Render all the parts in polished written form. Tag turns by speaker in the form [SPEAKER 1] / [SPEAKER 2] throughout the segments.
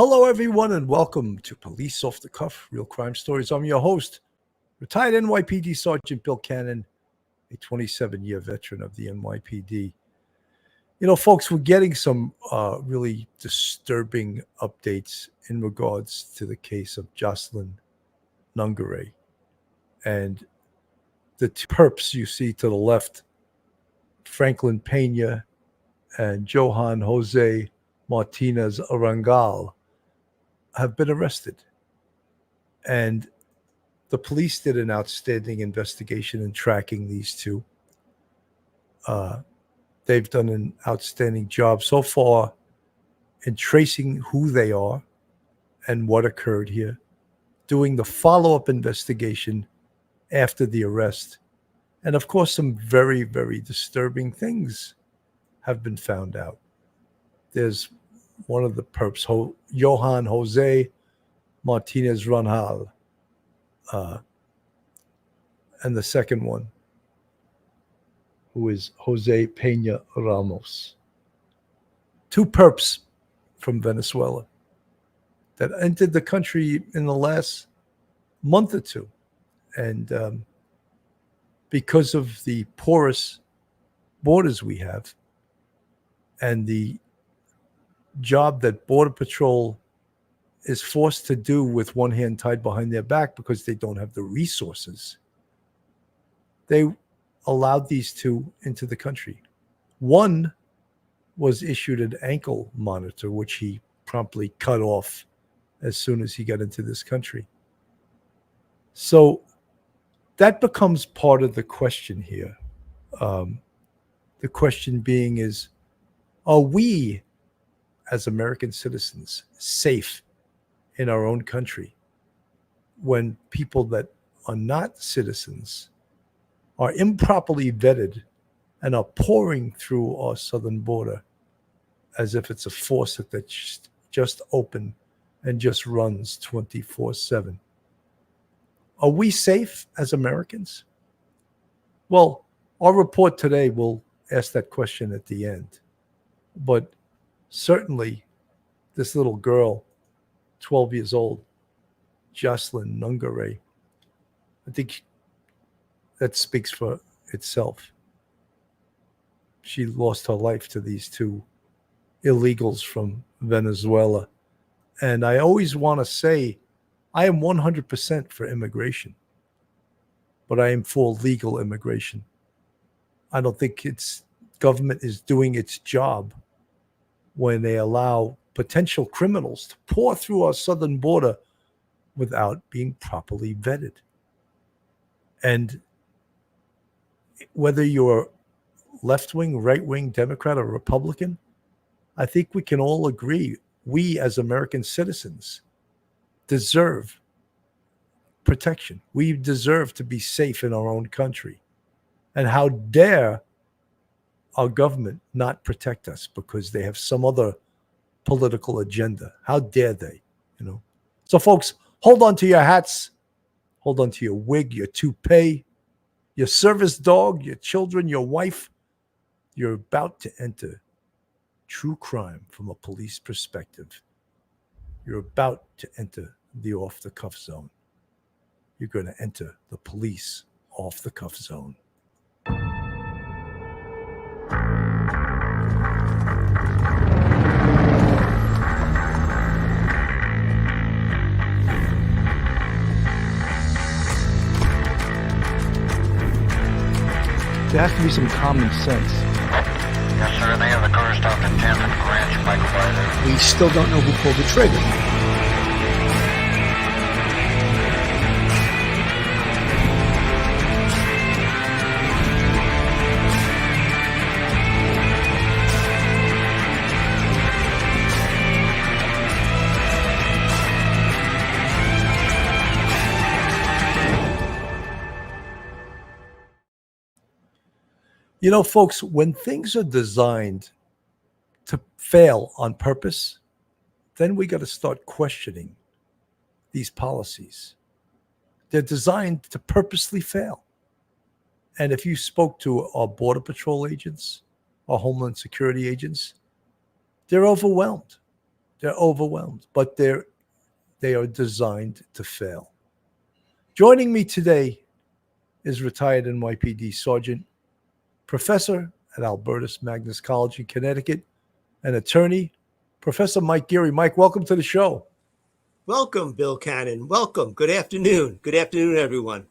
[SPEAKER 1] Hello, everyone, and welcome to Police Off the Cuff, Real Crime Stories. I'm your host, retired NYPD Sergeant Bill Cannon, a 27-year veteran of the NYPD. You know, folks, we're getting some really disturbing updates in regards to the case of Jocelyn Nungaray. And the two perps you see to the left, Franklin Pena and Johan Jose Martinez Arangal, have been arrested. And the police did an outstanding investigation in tracking these two. They've done an outstanding job so far in tracing who they are and what occurred here, doing the follow-up investigation after the arrest. And of course, some very, very disturbing things have been found out. There's one of the perps, Johan Jose Martinez Ranjal, and the second one, who is Jose Pena Ramos. Two perps from Venezuela that entered the country in the last month or two. And because of the porous borders we have and the job that Border Patrol is forced to do with one hand tied behind their back because they don't have the resources, they allowed these two into the country. One was issued an ankle monitor, which he promptly cut off as soon as he got into this country. So that becomes part of the question here. The question being is, are we as American citizens safe in our own country when people that are not citizens are improperly vetted and are pouring through our southern border as if it's a faucet that's just open and just runs 24/7? Are we safe as Americans? Well, our report today will ask that question at the end. But certainly this little girl, 12 years old, Jocelyn Nungaray, I think that speaks for itself. She lost her life to these two illegals from Venezuela. And I always want to say, I am 100% for immigration, but I am for legal immigration. I don't think government is doing its job when they allow potential criminals to pour through our southern border without being properly vetted. And whether you're left-wing, right-wing, Democrat, or Republican, I think we can all agree we as American citizens deserve protection. We deserve to be safe in our own country. And how dare our government not protect us because they have some other political agenda? How dare they, So folks, hold on to your hats, hold on to your wig, your toupee, your service dog, your children, your wife. You're about to enter true crime from a police perspective. You're about to enter the off-the-cuff zone. You're going to enter the police off-the-cuff zone. There has to be some common sense.
[SPEAKER 2] Yes, sir. They have the car stopped at 10th and Ranch Microbizer.
[SPEAKER 1] We still don't know who pulled the trigger. You know, folks, when things are designed to fail on purpose, then we got to start questioning these policies. They're designed to purposely fail. And if you spoke to our Border Patrol agents, our Homeland Security agents, they're overwhelmed. They're overwhelmed, but they are designed to fail. Joining me today is retired NYPD Sergeant, Professor at Albertus Magnus College in Connecticut, and attorney, Professor Mike Geary. Mike, welcome to the show.
[SPEAKER 3] Welcome, Bill Cannon. Welcome. Good afternoon. Good afternoon, everyone.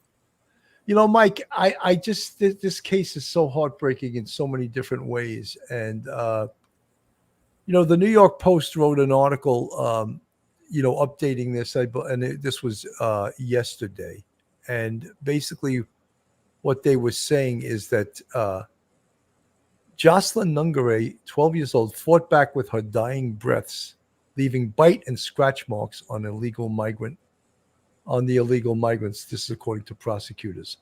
[SPEAKER 1] You know, Mike, I just, this case is so heartbreaking in so many different ways. And, you know, the New York Post wrote an article, you know, updating this, this was yesterday. And basically what they were saying is that Jocelyn Nungaray, 12 years old, fought back with her dying breaths, leaving bite and scratch marks on the illegal migrants. This is according to prosecutors.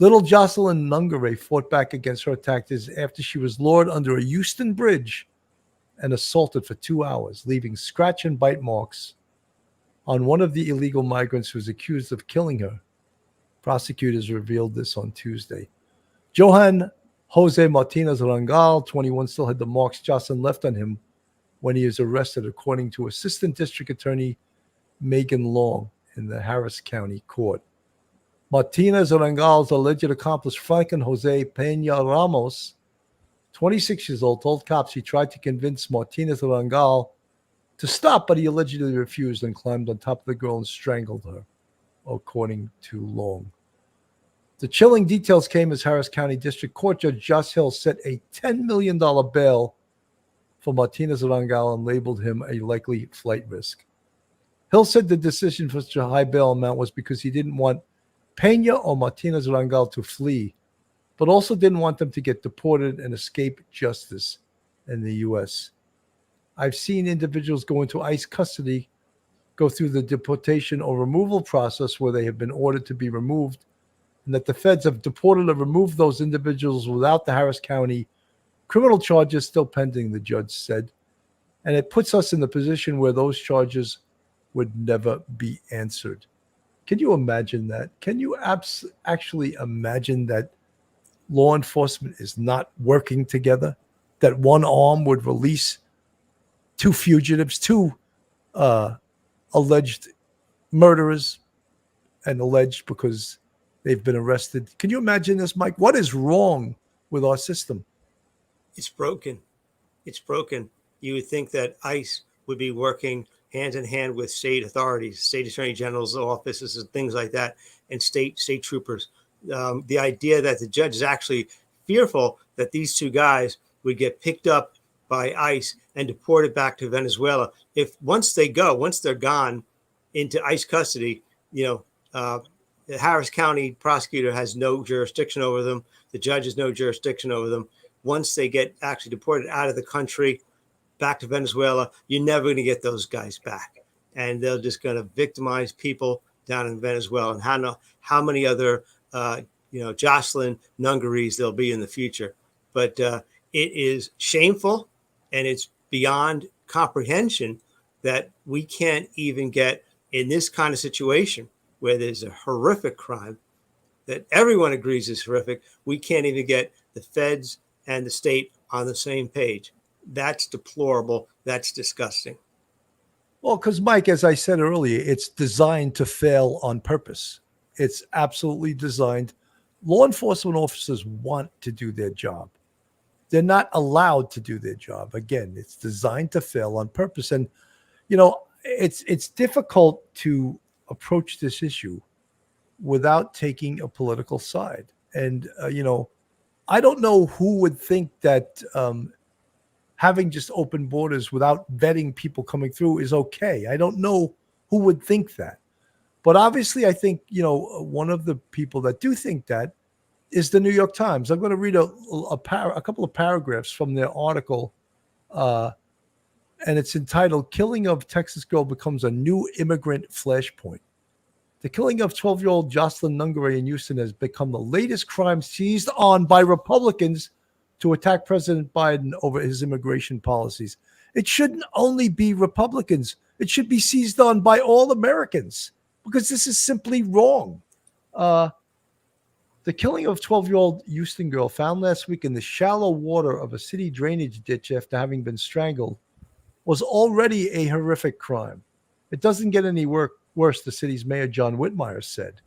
[SPEAKER 1] Little Jocelyn Nungaray fought back against her attackers after she was lured under a Houston bridge and assaulted for 2 hours, leaving scratch and bite marks on one of the illegal migrants who was accused of killing her. Prosecutors revealed this on Tuesday. Johan Jose Martinez Rangal, 21, still had the marks Jocelyn left on him when he was arrested, according to Assistant District Attorney Megan Long in the Harris County Court. Martinez Rangal's alleged accomplice, Franklin Jose Peña Ramos, 26 years old, told cops he tried to convince Martinez Rangal to stop, but he allegedly refused and climbed on top of the girl and strangled her, according to Long. The chilling details came as Harris County District Court Judge Josh Hill set a $10 million bail for Martinez Rangal and labeled him a likely flight risk. Hill said the decision for such a high bail amount was because he didn't want Peña or Martinez Rangal to flee, but also didn't want them to get deported and escape justice in the U.S. I've seen individuals go into ICE custody, go through the deportation or removal process where they have been ordered to be removed, and that the feds have deported or removed those individuals without the Harris County criminal charges still pending, the judge said. And it puts us in the position where those charges would never be answered. Can you imagine that? Can you actually imagine that law enforcement is not working together? That one arm would release two fugitives, two alleged murderers, and alleged because they've been arrested. Can you imagine this, Mike? What is wrong with our system?
[SPEAKER 3] It's broken. It's broken. You would think that ICE would be working hand in hand with state authorities, state attorney general's offices and things like that, and state troopers. The idea that the judge is actually fearful that these two guys would get picked up by ICE and deported back to Venezuela. Once they're gone into ICE custody, the Harris County prosecutor has no jurisdiction over them. The judge has no jurisdiction over them. Once they get actually deported out of the country, back to Venezuela, you're never going to get those guys back. And they're just going to victimize people down in Venezuela. And how many other, Jocelyn Nungarays there'll be in the future. But it is shameful, and it's beyond comprehension that we can't even get in this kind of situation where there's a horrific crime that everyone agrees is horrific. We can't even get the feds and the state on the same page. That's deplorable. That's disgusting.
[SPEAKER 1] Well, because, Mike, as I said earlier, it's designed to fail on purpose. It's absolutely designed. Law enforcement officers want to do their job. They're not allowed to do their job. Again, it's designed to fail on purpose. And, it's difficult to approach this issue without taking a political side. And, I don't know who would think that having just open borders without vetting people coming through is okay. I don't know who would think that. But obviously, I think, one of the people that do think that is the New York Times. I'm going to read a couple of paragraphs from their article, and it's entitled, "Killing of Texas Girl Becomes a New Immigrant Flashpoint." The killing of 12-year-old Jocelyn Nungaray in Houston has become the latest crime seized on by Republicans to attack President Biden over his immigration policies. It shouldn't only be Republicans. It should be seized on by all Americans, because this is simply wrong. The killing of 12-year-old Houston girl found last week in the shallow water of a city drainage ditch after having been strangled was already a horrific crime. It doesn't get any worse, the city's mayor, John Whitmire, said.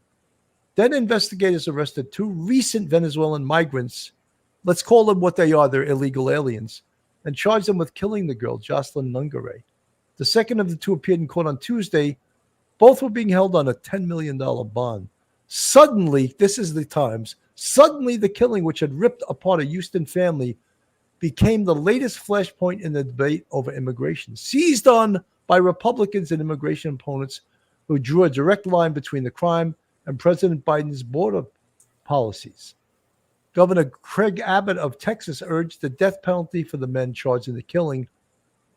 [SPEAKER 1] Then investigators arrested 2 recent Venezuelan migrants. Let's call them what they are. They're illegal aliens. And charged them with killing the girl, Jocelyn Nungaray. The second of the 2 appeared in court on Tuesday. Both were being held on a $10 million bond. Suddenly, this is the Times, suddenly the killing, which had ripped apart a Houston family, became the latest flashpoint in the debate over immigration, seized on by Republicans and immigration opponents who drew a direct line between the crime and President Biden's border policies. Governor Craig Abbott of Texas urged the death penalty for the men charged in the killing,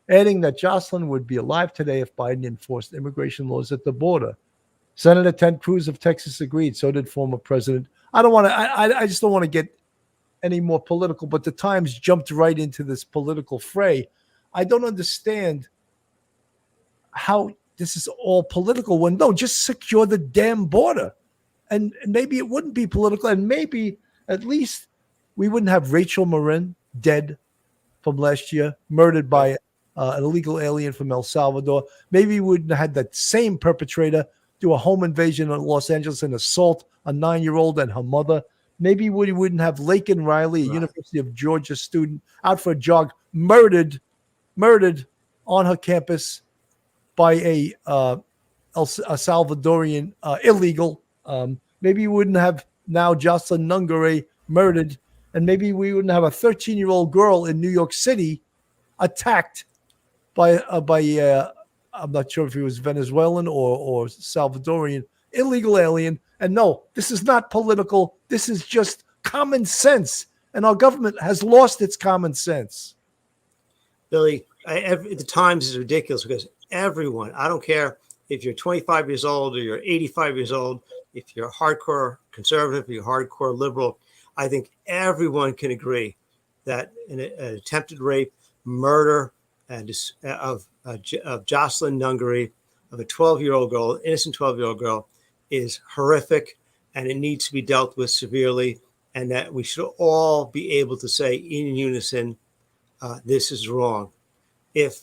[SPEAKER 1] adding that Jocelyn would be alive today if Biden enforced immigration laws at the border. Senator Ted Cruz of Texas agreed. So did former President. I just don't want to get any more political, but the Times jumped right into this political fray. I don't understand how this is all political when no, just secure the damn border. And maybe it wouldn't be political, and maybe at least we wouldn't have Rachel Marin dead from last year, murdered by an illegal alien from El Salvador. Maybe we wouldn't have had that same perpetrator do a home invasion in Los Angeles and assault a 9-year-old and her mother. Maybe we wouldn't have Laken Riley, a University of Georgia student, out for a jog, murdered on her campus by a Salvadorian illegal. Maybe we wouldn't have now Jocelyn Nungaray murdered, and maybe we wouldn't have a 13-year-old girl in New York City attacked by I'm not sure if he was Venezuelan or Salvadorian illegal alien. And no, this is not political. This is just common sense. And our government has lost its common sense.
[SPEAKER 3] Billy, the Times is ridiculous because everyone, I don't care if you're 25 years old or you're 85 years old, if you're a hardcore conservative, or you're hardcore liberal, I think everyone can agree that an attempted rape, murder, and of Jocelyn Nungaray, of a 12-year-old girl, innocent 12-year-old girl, is horrific, and it needs to be dealt with severely, and that we should all be able to say in unison, this is wrong. If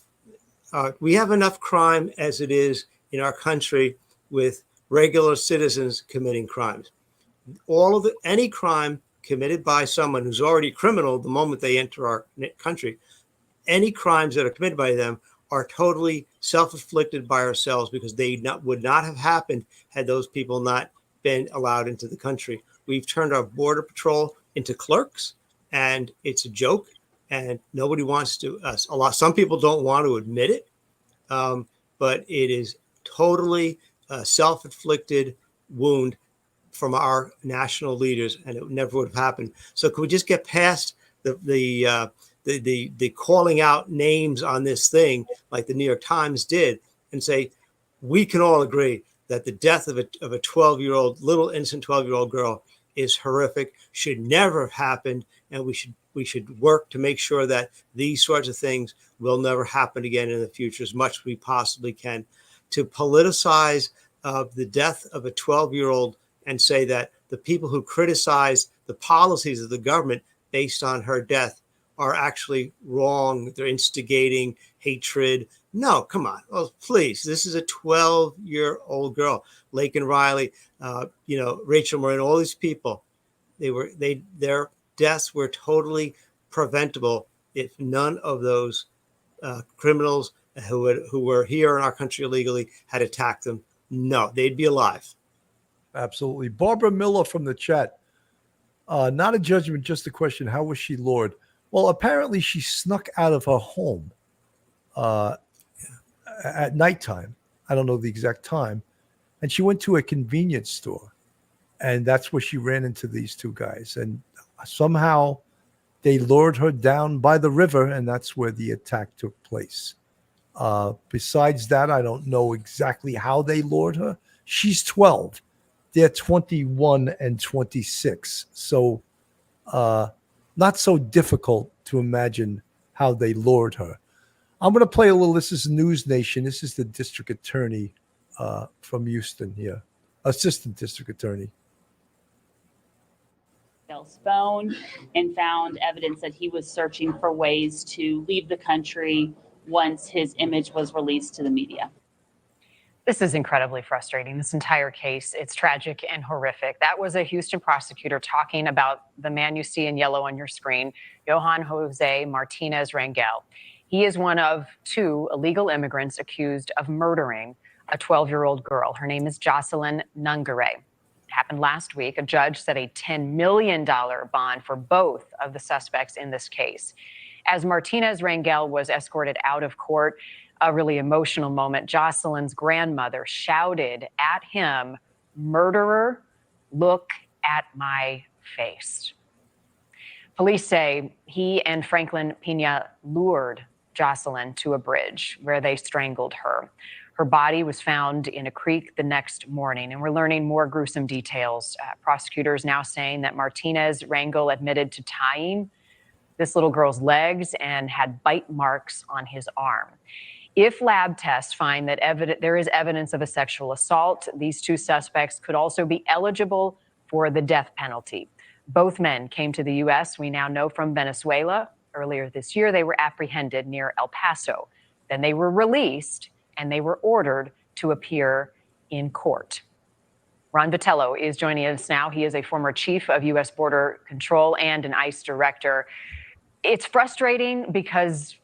[SPEAKER 3] we have enough crime as it is in our country with regular citizens committing crimes, any crime committed by someone who's already criminal the moment they enter our country, any crimes that are committed by them are totally self-inflicted by ourselves because they would not have happened had those people not been allowed into the country. We've turned our border patrol into clerks, and it's a joke, and nobody wants to. Some people don't want to admit it, but it is totally a self-inflicted wound from our national leaders, and it never would have happened. So could we just get past the calling out names on this thing like the New York Times did and say, we can all agree that the death of a 12-year-old, little innocent 12-year-old girl is horrific, should never have happened, and we should work to make sure that these sorts of things will never happen again in the future as much as we possibly can. To politicize the death of a 12-year-old and say that the people who criticize the policies of the government based on her death are actually wrong. They're instigating hatred. No, come on. Oh, please. This is a 12-year-old girl. Laken Riley, Rachel Marin, all these people, their deaths were totally preventable if none of those criminals who were here in our country illegally had attacked them. No, they'd be alive.
[SPEAKER 1] Absolutely. Barbara Miller from the chat. Not a judgment, just a question. How was she lured? Well, apparently she snuck out of her home at nighttime. I don't know the exact time. And she went to a convenience store. And that's where she ran into these 2 guys. And somehow they lured her down by the river, and that's where the attack took place. Besides that, I don't know exactly how they lured her. She's 12. They're 21 and 26. So not so difficult to imagine how they lured her. I'm going to play a little. This is News Nation. This is the district attorney from Houston here, assistant district attorney.
[SPEAKER 4] Phone and found evidence that he was searching for ways to leave the country once his image was released to the media.
[SPEAKER 5] This is incredibly frustrating, this entire case. It's tragic and horrific. That was a Houston prosecutor talking about the man you see in yellow on your screen, Johan Jose Martinez Rangel. He is one of 2 illegal immigrants accused of murdering a 12-year-old girl. Her name is Jocelyn Nungaray. It happened last week. A judge set a $10 million bond for both of the suspects in this case. As Martinez Rangel was escorted out of court, a really emotional moment, Jocelyn's grandmother shouted at him, "Murderer, look at my face." Police say he and Franklin Pena lured Jocelyn to a bridge where they strangled her. Her body was found in a creek the next morning, and we're learning more gruesome details. Prosecutors now saying that Martinez Rangel admitted to tying this little girl's legs and had bite marks on his arm. If lab tests find that there is evidence of a sexual assault, these 2 suspects could also be eligible for the death penalty. Both men came to the U.S., we now know, from Venezuela. Earlier this year, they were apprehended near El Paso. Then they were released, and they were ordered to appear in court. Ron Vitello is joining us now. He is a former chief of U.S. Border Control and an ICE director. It's frustrating because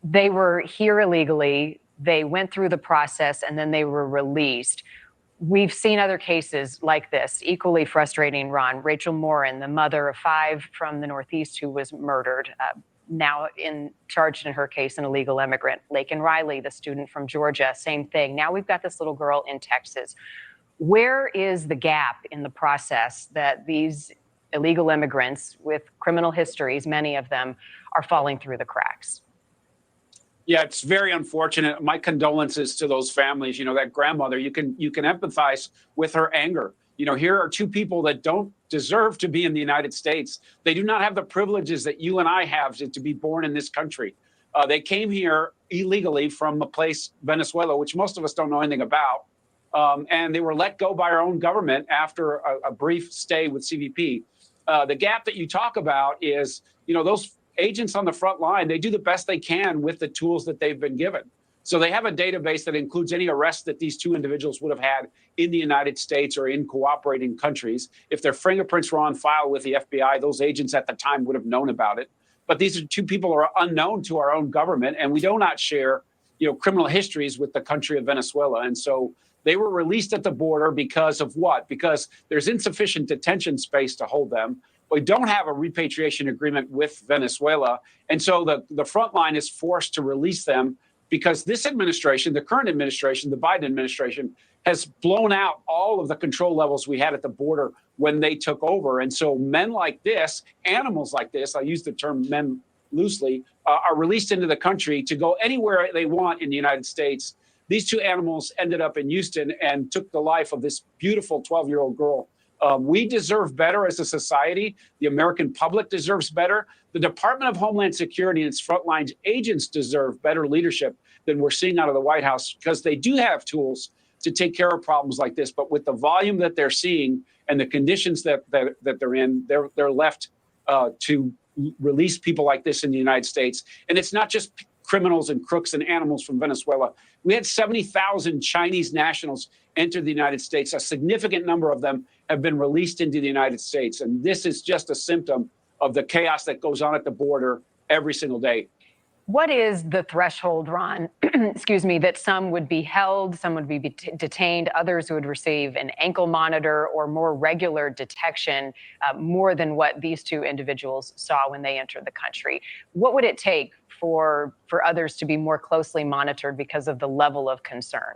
[SPEAKER 5] they were here illegally, they went through the process, and then they were released. We've seen other cases like this, equally frustrating, Ron. Rachel Morin, the mother of 5 from the Northeast who was murdered, now charged in her case, an illegal immigrant. Laken Riley, the student from Georgia, same thing. Now we've got this little girl in Texas. Where is the gap in the process that these illegal immigrants with criminal histories, many of them, are falling through the cracks?
[SPEAKER 6] Yeah, it's very unfortunate. My condolences to those families. That grandmother, you can empathize with her anger. Here are 2 people that don't deserve to be in the United States. They do not have the privileges that you and I have to be born in this country. They came here illegally from a place, Venezuela, which most of us don't know anything about. And they were let go by our own government after a brief stay with CBP. The gap that you talk about is, those agents on the front line, they do the best they can with the tools that they've been given. So they have a database that includes any arrests that these 2 individuals would have had in the United States or in cooperating countries. If their fingerprints were on file with the FBI, those agents at the time would have known about it. But these are 2 people who are unknown to our own government, and we do not share, criminal histories with the country of Venezuela. And so they were released at the border because of what? Because there's insufficient detention space to hold them. We don't have a repatriation agreement with Venezuela. And so the front line is forced to release them because this administration, the current administration, the Biden administration, has blown out all of the control levels we had at the border when they took over. And so men like this, animals like this, I use the term men loosely, are released into the country to go anywhere they want in the United States. These 2 animals ended up in Houston and took the life of this beautiful 12-year-old girl. We deserve better as a society. The American public deserves better. The Department of Homeland Security and its frontline agents deserve better leadership than we're seeing out of the White House, because they do have tools to take care of problems like this. But with the volume that they're seeing and the conditions that they're in, they're left to release people like this in the United States. And it's not just criminals and crooks and animals from Venezuela. We had 70,000 Chinese nationals enter the United States. A significant number of them have been released into the United States. And this is just a symptom of the chaos that goes on at the border every single day.
[SPEAKER 5] What is the threshold, Ron, excuse me, that some would be held, some would be detained, others would receive an ankle monitor or more regular detection, more than what these 2 individuals saw when they entered the country? What would it take for others to be more closely monitored because of the level of concern?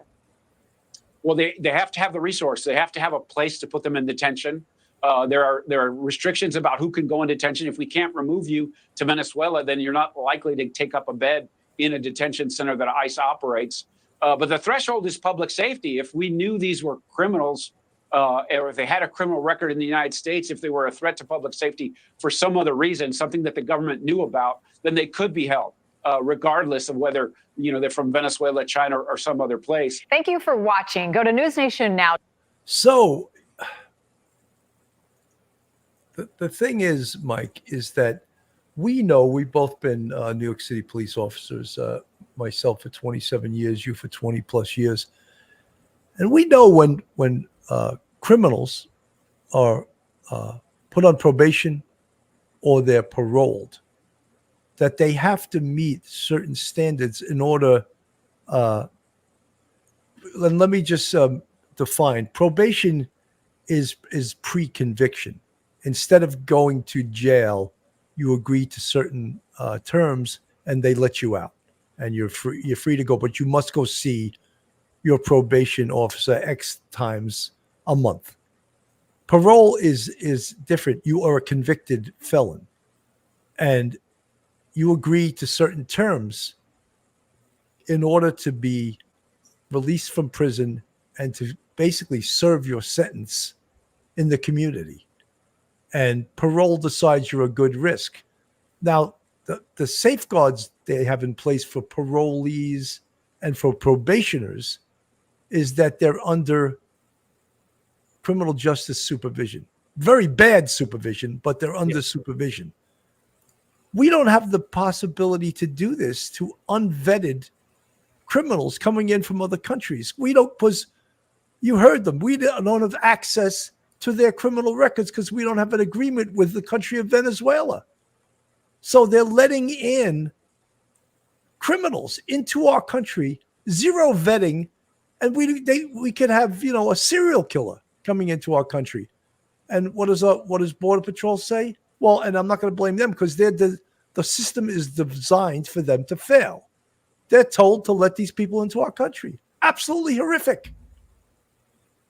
[SPEAKER 6] Well, they have to have the resource. They have to have a place to put them in detention. There are restrictions about who can go in detention. If we can't remove you to Venezuela, then you're not likely to take up a bed in a detention center that ICE operates. But the threshold is public safety. If we knew these were criminals, or if they had a criminal record in the United States, if they were a threat to public safety for some other reason, something that the government knew about, then they could be held, regardless of whether they're from Venezuela, China, or some other place.
[SPEAKER 5] Thank you for watching. Go to News Nation now.
[SPEAKER 1] So the thing is, Mike, is that we know we've both been New York City police officers. myself for 27 years, you for 20 plus years. And we know when criminals are put on probation or they're paroled, that they have to meet certain standards in order. Let me just define. Probation is pre-conviction. Instead of going to jail, you agree to certain terms and they let you out, and you're free to go. But you must go see your probation officer X times a month. Parole is different. You are a convicted felon, and you agree to certain terms in order to be released from prison and to basically serve your sentence in the community. And parole decides you're a good risk. Now, the safeguards they have in place for parolees and for probationers is that they're under criminal justice supervision. Very bad supervision, but they're under supervision. We don't have the possibility to do this to unvetted criminals coming in from other countries. We don't, because you heard them. We don't have access to their criminal records because we don't have an agreement with the country of Venezuela. So they're letting in criminals into our country, zero vetting, and we could have, a serial killer coming into our country. And what does Border Patrol say? Well, and I'm not going to blame them because the system is designed for them to fail. They're told to let these people into our country. Absolutely horrific.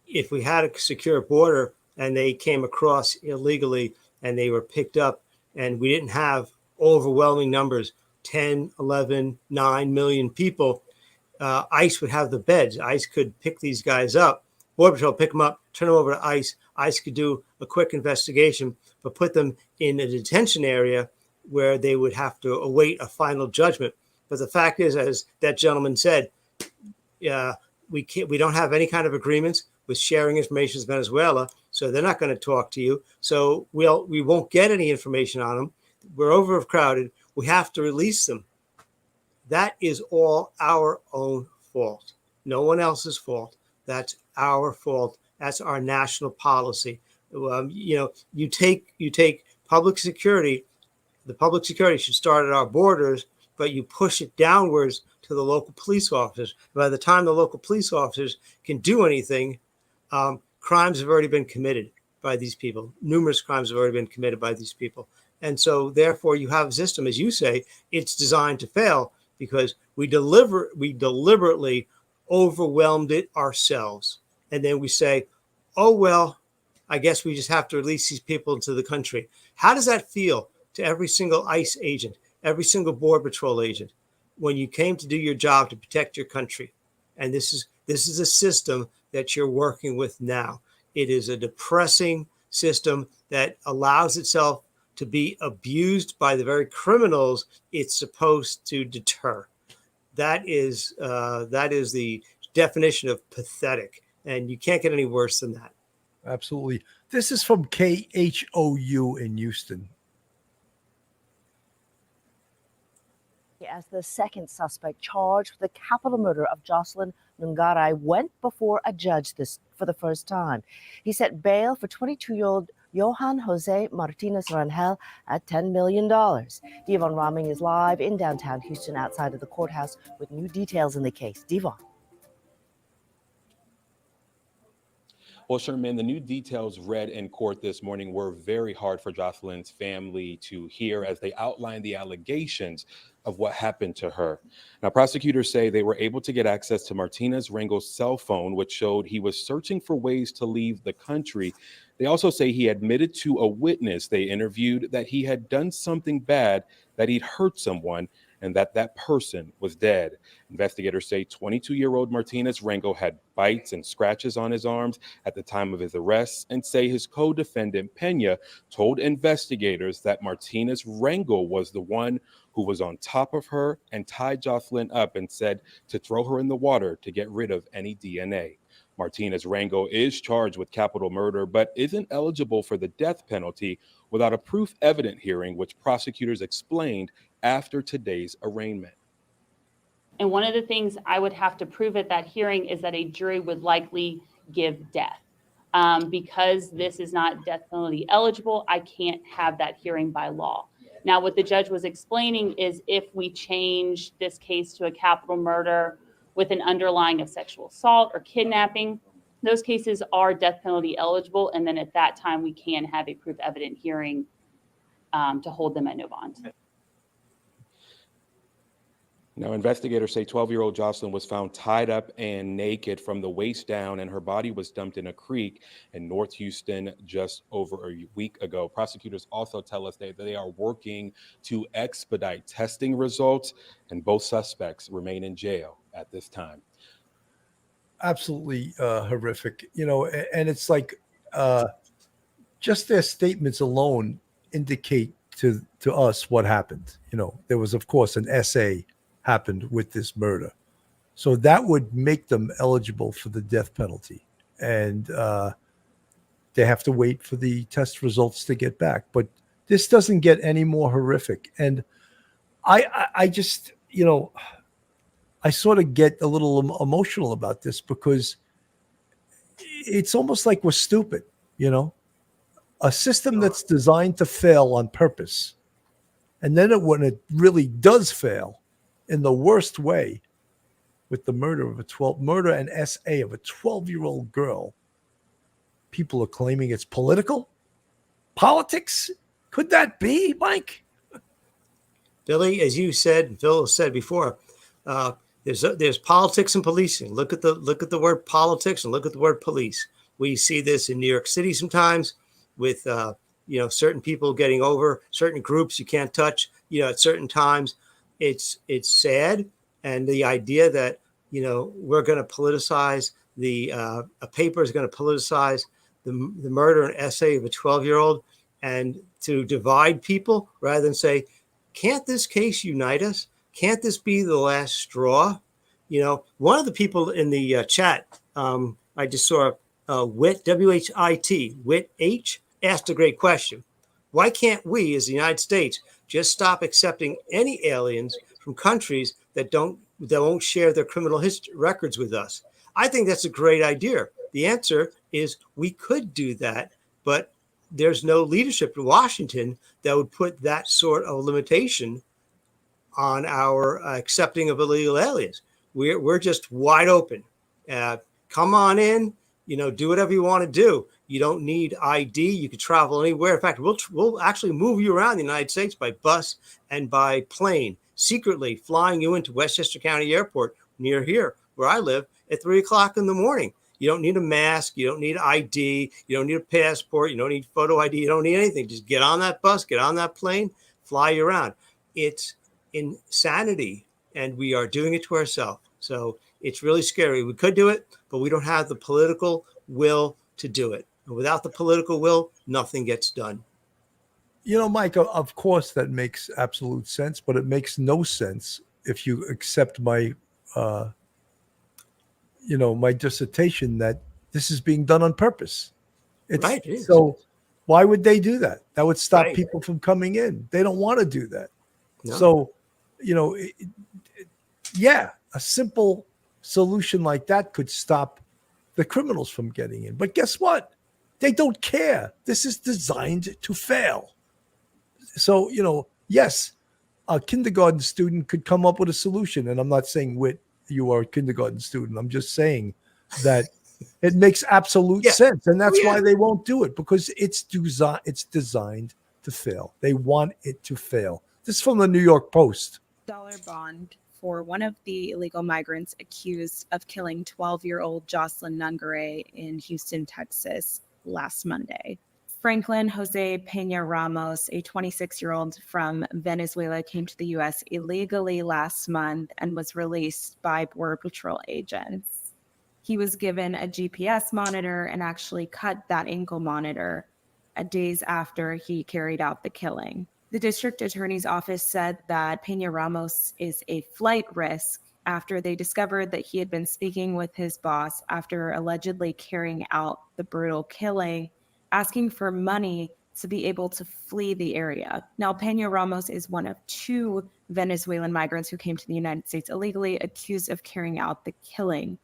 [SPEAKER 3] If we had a secure border and they came across illegally and they were picked up and we didn't have overwhelming numbers, 10, 11, 9 million people, ICE would have the beds. ICE could pick these guys up. Border Patrol pick them up, turn them over to ICE. ICE could do a quick investigation, but put them in a detention area where they would have to await a final judgment. But the fact is, as that gentleman said, we don't have any kind of agreements with sharing information with Venezuela, so they're not going to talk to you. So we won't get any information on them. We're overcrowded. We have to release them. That is all our own fault. No one else's fault. That's our fault. That's our national policy. You take public security. The public security should start at our borders, but you push it downwards to the local police officers. By the time the local police officers can do anything, crimes have already been committed by these people. Numerous crimes have already been committed by these people. And so therefore you have a system, as you say, it's designed to fail because we deliberately overwhelmed it ourselves. And then we say, oh, well, I guess we just have to release these people into the country. How does that feel to every single ICE agent, every single Border Patrol agent, when you came to do your job to protect your country? And this is a system that you're working with now. It is a depressing system that allows itself to be abused by the very criminals it's supposed to deter. That is the definition of pathetic, and you can't get any worse than that.
[SPEAKER 1] Absolutely. This is from KHOU in Houston.
[SPEAKER 7] As the second suspect charged with the capital murder of Jocelyn Nungaray went before a judge for the first time. He set bail for 22-year-old Johan Jose Martinez Rangel at $10 million. Devon Raming is live in downtown Houston outside of the courthouse with new details in the case. Devon.
[SPEAKER 8] Well, Sherman, the new details read in court this morning were very hard for Jocelyn's family to hear as they outlined the allegations of what happened to her. Now, prosecutors say they were able to get access to Martinez Rangel's cell phone, which showed he was searching for ways to leave the country. They also say he admitted to a witness they interviewed that he had done something bad, that he'd hurt someone, and that person was dead. Investigators say 22-year-old Martinez Rangel had bites and scratches on his arms at the time of his arrest, and say his co-defendant Pena told investigators that Martinez Rangel was the one who was on top of her and tied Jocelyn up and said to throw her in the water to get rid of any DNA. Martinez Rangel is charged with capital murder, but isn't eligible for the death penalty without a proof evident hearing, which prosecutors explained after today's arraignment.
[SPEAKER 4] And one of the things I would have to prove at that hearing is that a jury would likely give death. Because this is not death penalty eligible, I can't have that hearing by law. Now, what the judge was explaining is if we change this case to a capital murder with an underlying of sexual assault or kidnapping, those cases are death penalty eligible. And then at that time, we can have a proof evident hearing to hold them at no bond.
[SPEAKER 8] Now, investigators say 12-year-old Jocelyn was found tied up and naked from the waist down, and her body was dumped in a creek in North Houston just over a week ago. Prosecutors also tell us that they are working to expedite testing results, and both suspects remain in jail at this time.
[SPEAKER 1] Absolutely horrific, and it's like just their statements alone indicate to us what happened. There was, of course, an essay happened with this murder. So that would make them eligible for the death penalty. And they have to wait for the test results to get back. But this doesn't get any more horrific. And I just, I sort of get a little emotional about this because it's almost like we're stupid, a system that's designed to fail on purpose. And then when it really does fail, in the worst way, with the murder and SA of a 12-year-old girl, people are claiming it's politics. Could that be, Mike?
[SPEAKER 3] Billy, as you said, Phil said before, there's politics and policing. Look at the word politics and look at the word police. We see this in New York City sometimes with certain people getting over certain groups you can't touch at certain times. It's sad, and the idea that we're going to politicize a paper is going to politicize the murder and essay of a 12-year-old, and to divide people rather than say, can't this case unite us? Can't this be the last straw? One of the people in the chat, I just saw Wit, W-H-I-T, Wit H, asked a great question. Why can't we, as the United States, just stop accepting any aliens from countries that won't share their criminal history records with us? I think that's a great idea. The answer is we could do that, but there's no leadership in Washington that would put that sort of limitation on our accepting of illegal aliens. We're just wide open. Come on in, do whatever you want to do. You don't need ID. You can travel anywhere. In fact, we'll actually move you around the United States by bus and by plane, secretly flying you into Westchester County Airport near here, where I live, at 3:00 in the morning. You don't need a mask. You don't need ID. You don't need a passport. You don't need photo ID. You don't need anything. Just get on that bus, get on that plane, fly you around. It's insanity, and we are doing it to ourselves. So it's really scary. We could do it, but we don't have the political will to do it. And without the political will, nothing gets done.
[SPEAKER 1] Mike, of course that makes absolute sense, but it makes no sense if you accept my, my dissertation that this is being done on purpose.
[SPEAKER 3] Right.
[SPEAKER 1] So why would they do that? That would stop
[SPEAKER 3] Right.
[SPEAKER 1] people from coming in. They don't want to do that.
[SPEAKER 3] No.
[SPEAKER 1] So, a simple solution like that could stop the criminals from getting in. But guess what? They don't care. This is designed to fail. So, yes, a kindergarten student could come up with a solution. And I'm not saying, Whit, you are a kindergarten student. I'm just saying that it makes absolute sense. And that's why they won't do it, because it's designed to fail. They want it to fail. This is from the New York Post.
[SPEAKER 9] Dollar bond for one of the illegal migrants accused of killing 12-year-old Jocelyn Nungaray in Houston, Texas last Monday. Franklin Jose Peña Ramos, a 26-year-old from Venezuela, came to the U.S. illegally last month and was released by Border Patrol agents. He was given a GPS monitor and actually cut that ankle monitor days after he carried out the killing. The district attorney's office said that Peña Ramos is a flight risk after they discovered that he had been speaking with his boss after allegedly carrying out the brutal killing, asking for money to be able to flee the area. Now, Peña Ramos is one of 2 Venezuelan migrants who came to the United States illegally, accused of carrying out the killing.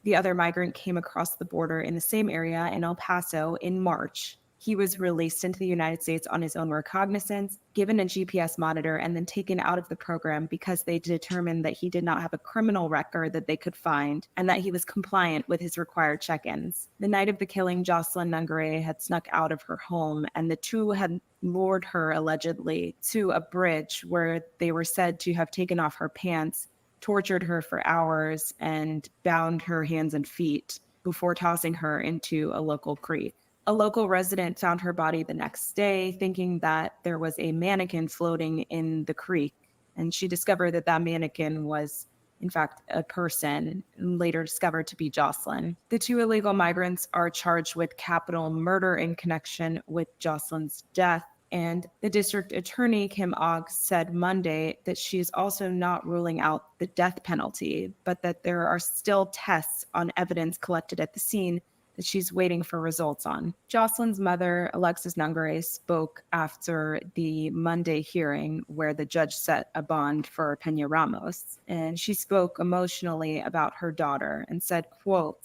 [SPEAKER 9] The other migrant came across the border in the same area in El Paso in March. He was released into the United States on his own recognizance, given a GPS monitor, and then taken out of the program because they determined that he did not have a criminal record that they could find and that he was compliant with his required check-ins. The night of the killing, Jocelyn Nungaray had snuck out of her home, and the 2 had lured her allegedly to a bridge where they were said to have taken off her pants, tortured her for hours, and bound her hands and feet before tossing her into a local creek. A local resident found her body the next day, thinking that there was a mannequin floating in the creek, and she discovered that that mannequin was, in fact, a person, and later discovered to be Jocelyn. The 2 illegal migrants are charged with capital murder in connection with Jocelyn's death, and the district attorney, Kim Ogg, said Monday that she is also not ruling out the death penalty, but that there are still tests on evidence collected at the scene that she's waiting for results on. Jocelyn's mother, Alexis Nungaray, spoke after the Monday hearing where the judge set a bond for Peña Ramos. And she spoke emotionally about her daughter and said, quote,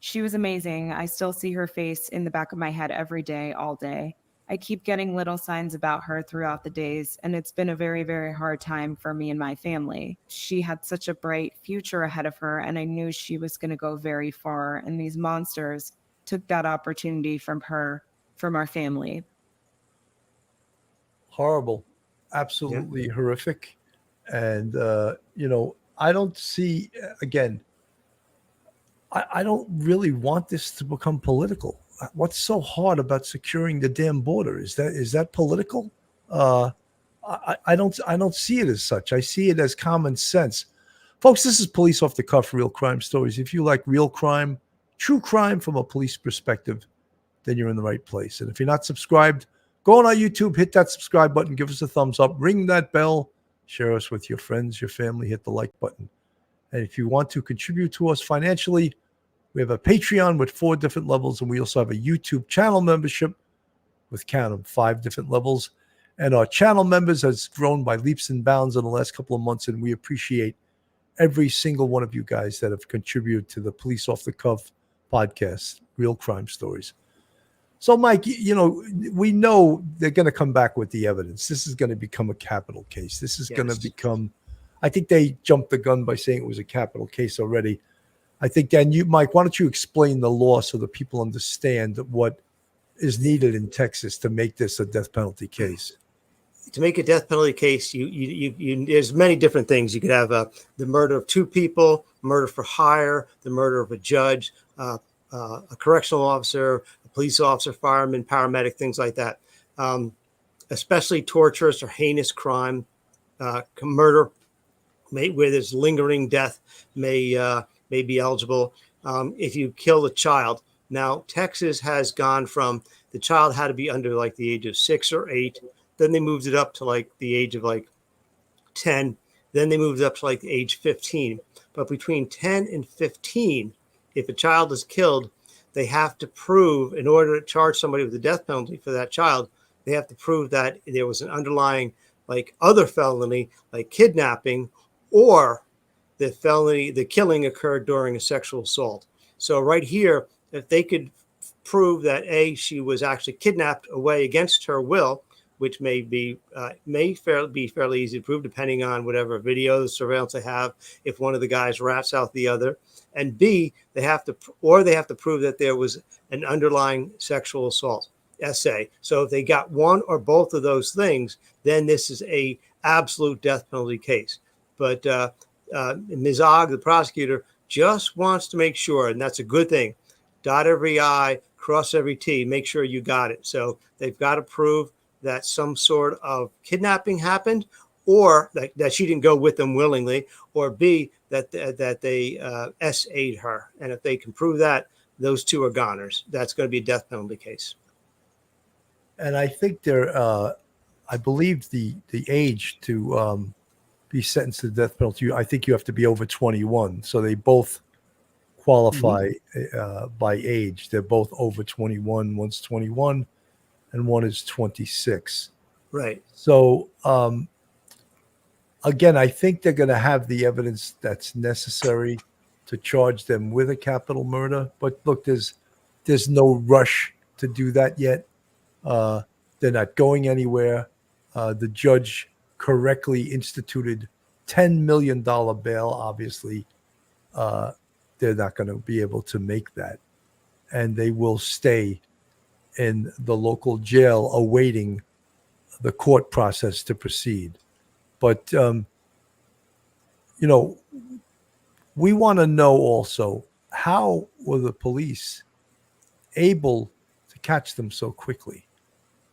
[SPEAKER 9] "She was amazing. I still see her face in the back of my head every day, all day. I keep getting little signs about her throughout the days, and it's been a very, very hard time for me and my family. She had such a bright future ahead of her, and I knew she was going to go very far, and these monsters took that opportunity from her, from our family."
[SPEAKER 1] Horrible, absolutely horrific. And, I don't see, again, I don't really want this to become political. What's so hard about securing the damn border? Is that political? I don't see it as such. I see it as common sense. Folks, this is Police Off the Cuff, Real Crime Stories. If you like real crime, true crime from a police perspective, then you're in the right place. And if you're not subscribed, go on our YouTube, hit that subscribe button, give us a thumbs up, ring that bell, share us with your friends, your family, hit the like button. And if you want to contribute to us financially, we have a Patreon with 4 different levels, and we also have a YouTube channel membership with, count them, 5 different levels. And our channel members has grown by leaps and bounds in the last couple of months, and we appreciate every single one of you guys that have contributed to the Police Off the Cuff podcast, Real Crime Stories. So, Mike, we know they're going to come back with the evidence. This is going to become a capital case. This is going to become, I think they jumped the gun by saying it was a capital case already. I think, Dan, Mike, why don't you explain the law so that people understand what is needed in Texas to make this a death penalty case?
[SPEAKER 3] To make a death penalty case, you there's many different things. You could have the murder of 2 people, murder for hire, the murder of a judge, a correctional officer, a police officer, fireman, paramedic, things like that. Especially torturous or heinous crime, murder, where there's lingering death, may be eligible. If you kill a child. Now, Texas has gone from the child had to be under like the age of 6 or 8. Then they moved it up to like the age of like 10. Then they moved it up to like the age 15. But between 10 and 15, if a child is killed, they have to prove, in order to charge somebody with the death penalty for that child, they have to prove that there was an underlying like other felony, like kidnapping, or the killing occurred during a sexual assault. So right here, if they could prove that she was actually kidnapped away against her will, which may be fairly easy to prove depending on whatever video surveillance they have, if one of the guys rats out the other, and B, they have to prove that there was an underlying sexual assault, SA. So if they got one or both of those things, then this is a absolute death penalty case. But Ms. Ogg, the prosecutor, just wants to make sure, and that's a good thing, dot every I, cross every T, make sure you got it. So they've got to prove that some sort of kidnapping happened, or that she didn't go with them willingly, or B, that they SA'd her. And if they can prove that, those 2 are goners. That's going to be a death penalty case.
[SPEAKER 1] And I think I believe the age to be sentenced to the death penalty, I think you have to be over 21. So they both qualify by age. They're both over 21. One's 21 and one is 26.
[SPEAKER 3] Right.
[SPEAKER 1] So, again, I think they're going to have the evidence that's necessary to charge them with a capital murder. But look, there's no rush to do that yet. They're not going anywhere. The judge correctly instituted $10 million bail. Obviously, they're not going to be able to make that. And they will stay in the local jail awaiting the court process to proceed. But, we want to know also, how were the police able to catch them so quickly?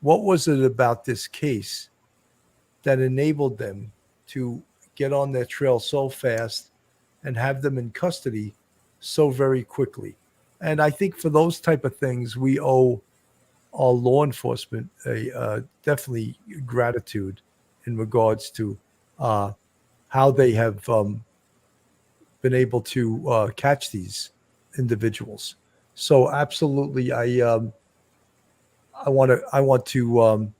[SPEAKER 1] What was it about this case that enabled them to get on their trail so fast and have them in custody so very quickly? And I think for those type of things, we owe our law enforcement a definitely gratitude in regards to how they have been able to catch these individuals. So absolutely, I want to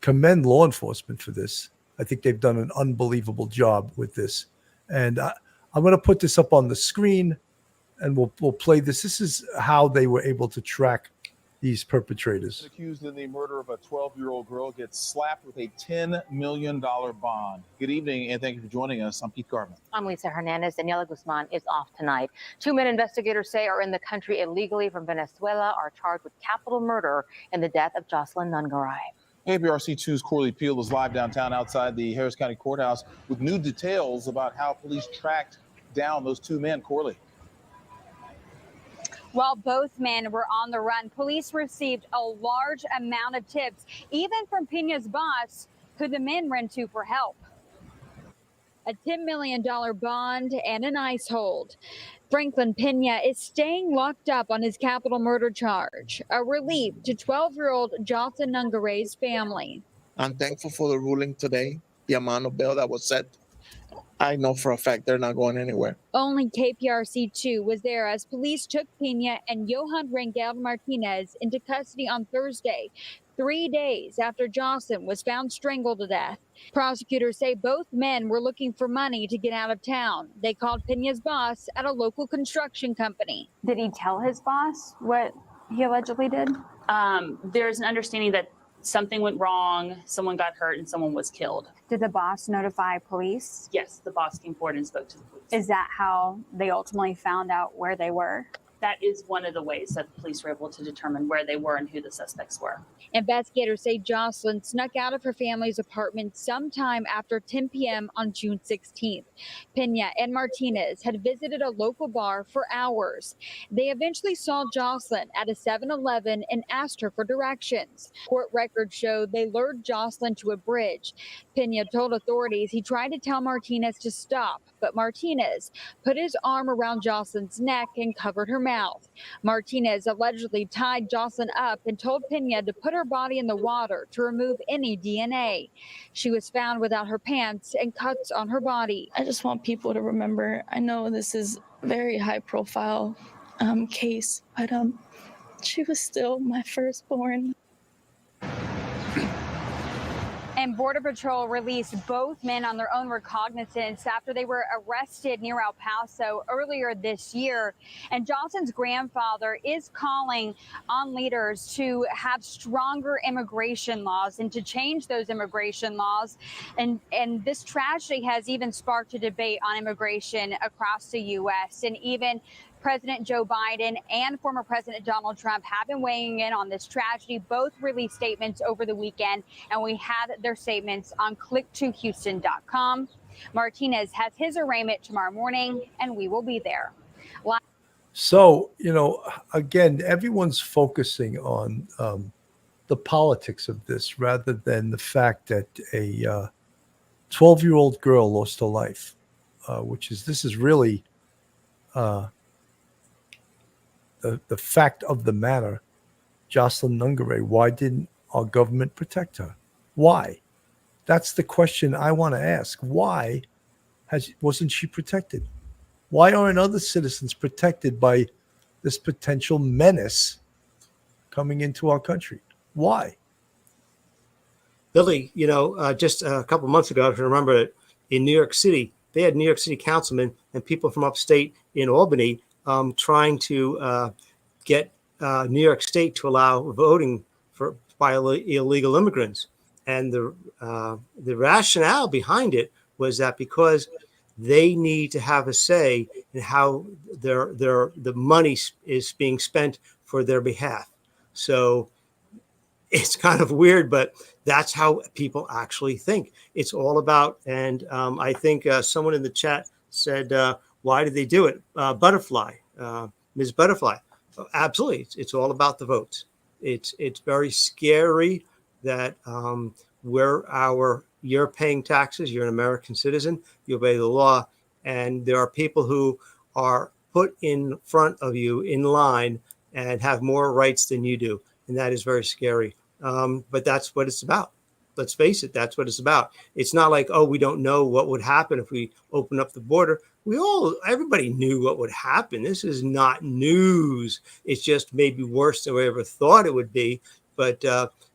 [SPEAKER 1] commend law enforcement for this. I think they've done an unbelievable job with this, and I'm going to put this up on the screen, and we'll play this. This is how they were able to track these perpetrators.
[SPEAKER 10] Accused in the murder of a 12-year-old girl gets slapped with a $10 million bond. Good evening, and thank you for joining us. I'm Pete Garvin.
[SPEAKER 11] I'm Lisa Hernandez. Daniela Guzman is off tonight. Two men investigators say are in the country illegally from Venezuela are charged with capital murder in the death of Jocelyn Nungaray.
[SPEAKER 10] APRC2's Corley Peel is live downtown outside the Harris County Courthouse with new details about how police tracked down those two men. Corley.
[SPEAKER 12] While both men were on the run, police received a large amount of tips, even from Pena's boss, who the men ran to for help. A $10 million bond and an ICE hold. Franklin Pena is staying locked up on his capital murder charge, a relief to 12-year-old Jocelyn Nungaray's family.
[SPEAKER 13] I'm thankful for the ruling today, the amount of bail that was set. I know for a fact they're not going anywhere.
[SPEAKER 12] Only KPRC2 was there as police took Pena and Johan Rangel Martinez into custody on Thursday, 3 days after Jocelyn was found strangled to death. Prosecutors say both men were looking for money to get out of town. They called Pena's boss at a local construction company.
[SPEAKER 14] Did he tell his boss what he allegedly did?
[SPEAKER 4] There's an understanding that something went wrong, someone got hurt, and someone was killed.
[SPEAKER 14] Did the boss notify police?
[SPEAKER 4] Yes, the boss came forward and spoke to the police.
[SPEAKER 14] Is that how they ultimately found out where they were?
[SPEAKER 4] That is one of the ways that the police were able to determine where they were and who the suspects were.
[SPEAKER 12] Investigators say Jocelyn snuck out of her family's apartment sometime after 10 p.m. on June 16th. Pena and Martinez had visited a local bar for hours. They eventually saw Jocelyn at a 7-Eleven and asked her for directions. Court records showed they lured Jocelyn to a bridge. Pena told authorities he tried to tell Martinez to stop, but Martinez put his arm around Jocelyn's neck and covered her mouth. Martinez allegedly tied Jocelyn up and told Pena to put her body in the water to remove any DNA. She was found without her pants and cuts on her body.
[SPEAKER 15] I just want people to remember, I know this is a very high profile case, but she was still my firstborn.
[SPEAKER 12] And Border Patrol released both men on their own recognizance after they were arrested near El Paso earlier this year. And Jocelyn's grandfather is calling on leaders to have stronger immigration laws and to change those immigration laws. And this tragedy has even sparked a debate on immigration across the U.S. And even President Joe Biden and former President Donald Trump have been weighing in on this tragedy. Both released statements over the weekend, and we had their statements on click2houston.com. Martinez has his arraignment tomorrow morning, and we will be there.
[SPEAKER 1] So, again, everyone's focusing on the politics of this rather than the fact that a 12-year-old girl lost her life, this is really the fact of the matter. Jocelyn Nungaray, why didn't our government protect her? Why? That's the question I want to ask. Why wasn't she protected? Why aren't other citizens protected by this potential menace coming into our country? Why?
[SPEAKER 3] Billy, just a couple months ago, if you remember it, in New York City, they had New York City councilmen and people from upstate in Albany trying to get New York State to allow voting by illegal immigrants. And the rationale behind it was that because they need to have a say in how the money is being spent for their behalf. So it's kind of weird, but that's how people actually think. It's all about, and I think someone in the chat said, why did they do it? Butterfly, Ms. Butterfly. Absolutely. It's all about the votes. It's very scary that you're paying taxes. You're an American citizen. You obey the law. And there are people who are put in front of you in line and have more rights than you do. And that is very scary. But that's what it's about. Let's face it, that's what it's about. It's not like, oh, we don't know what would happen if we open up the border. Everybody knew what would happen. This is not news. It's just maybe worse than we ever thought it would be. But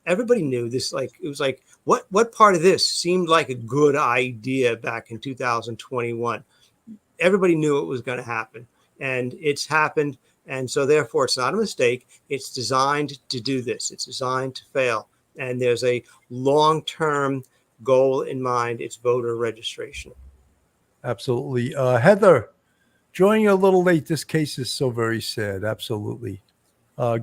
[SPEAKER 3] everybody knew this. It was like, what part of this seemed like a good idea back in 2021? Everybody knew it was going to happen, and it's happened. And so therefore, it's not a mistake. It's designed to do this. It's designed to fail. And there's a long-term goal in mind. It's voter registration.
[SPEAKER 1] Absolutely. Heather, joining a little late. This case is so very sad. Absolutely.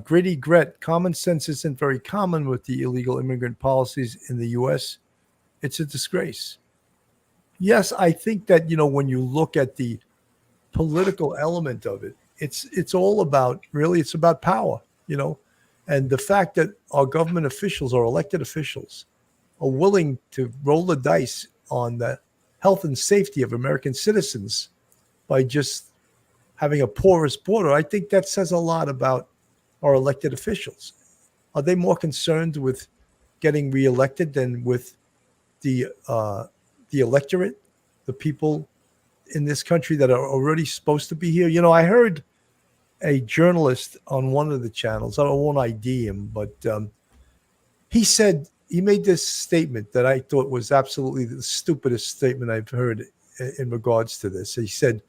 [SPEAKER 1] Gritty Gret, common sense isn't very common with the illegal immigrant policies in the U.S. It's a disgrace. Yes, I think that, when you look at the political element of it, it's all about, really, it's about power, and the fact that our government officials or elected officials are willing to roll the dice on the health and safety of American citizens by just having a porous border. I think that says a lot about our elected officials. Are they more concerned with getting reelected than with the electorate, the people in this country that are already supposed to be here? I heard a journalist on one of the channels, I won't ID him, but he made this statement that I thought was absolutely the stupidest statement I've heard in regards to this. He said,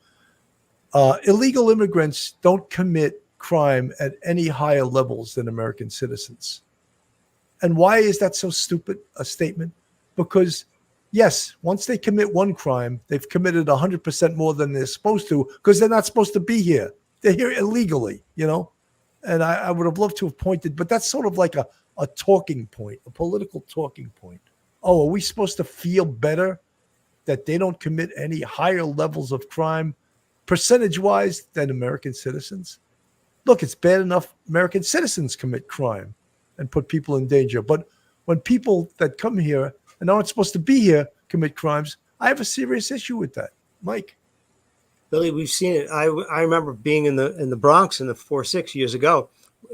[SPEAKER 1] illegal immigrants don't commit crime at any higher levels than American citizens. And why is that so stupid a statement? Because yes, once they commit one crime, they've committed 100% more than they're supposed to, because they're not supposed to be here. They're here illegally, and I would have loved to have pointed, but that's sort of like a talking point, a political talking point. Oh, are we supposed to feel better that they don't commit any higher levels of crime percentage-wise than American citizens? Look, it's bad enough American citizens commit crime and put people in danger. But when people that come here and aren't supposed to be here commit crimes, I have a serious issue with that. Mike.
[SPEAKER 3] Billy, we've seen it. I remember being in the Bronx in the 4-6 years ago,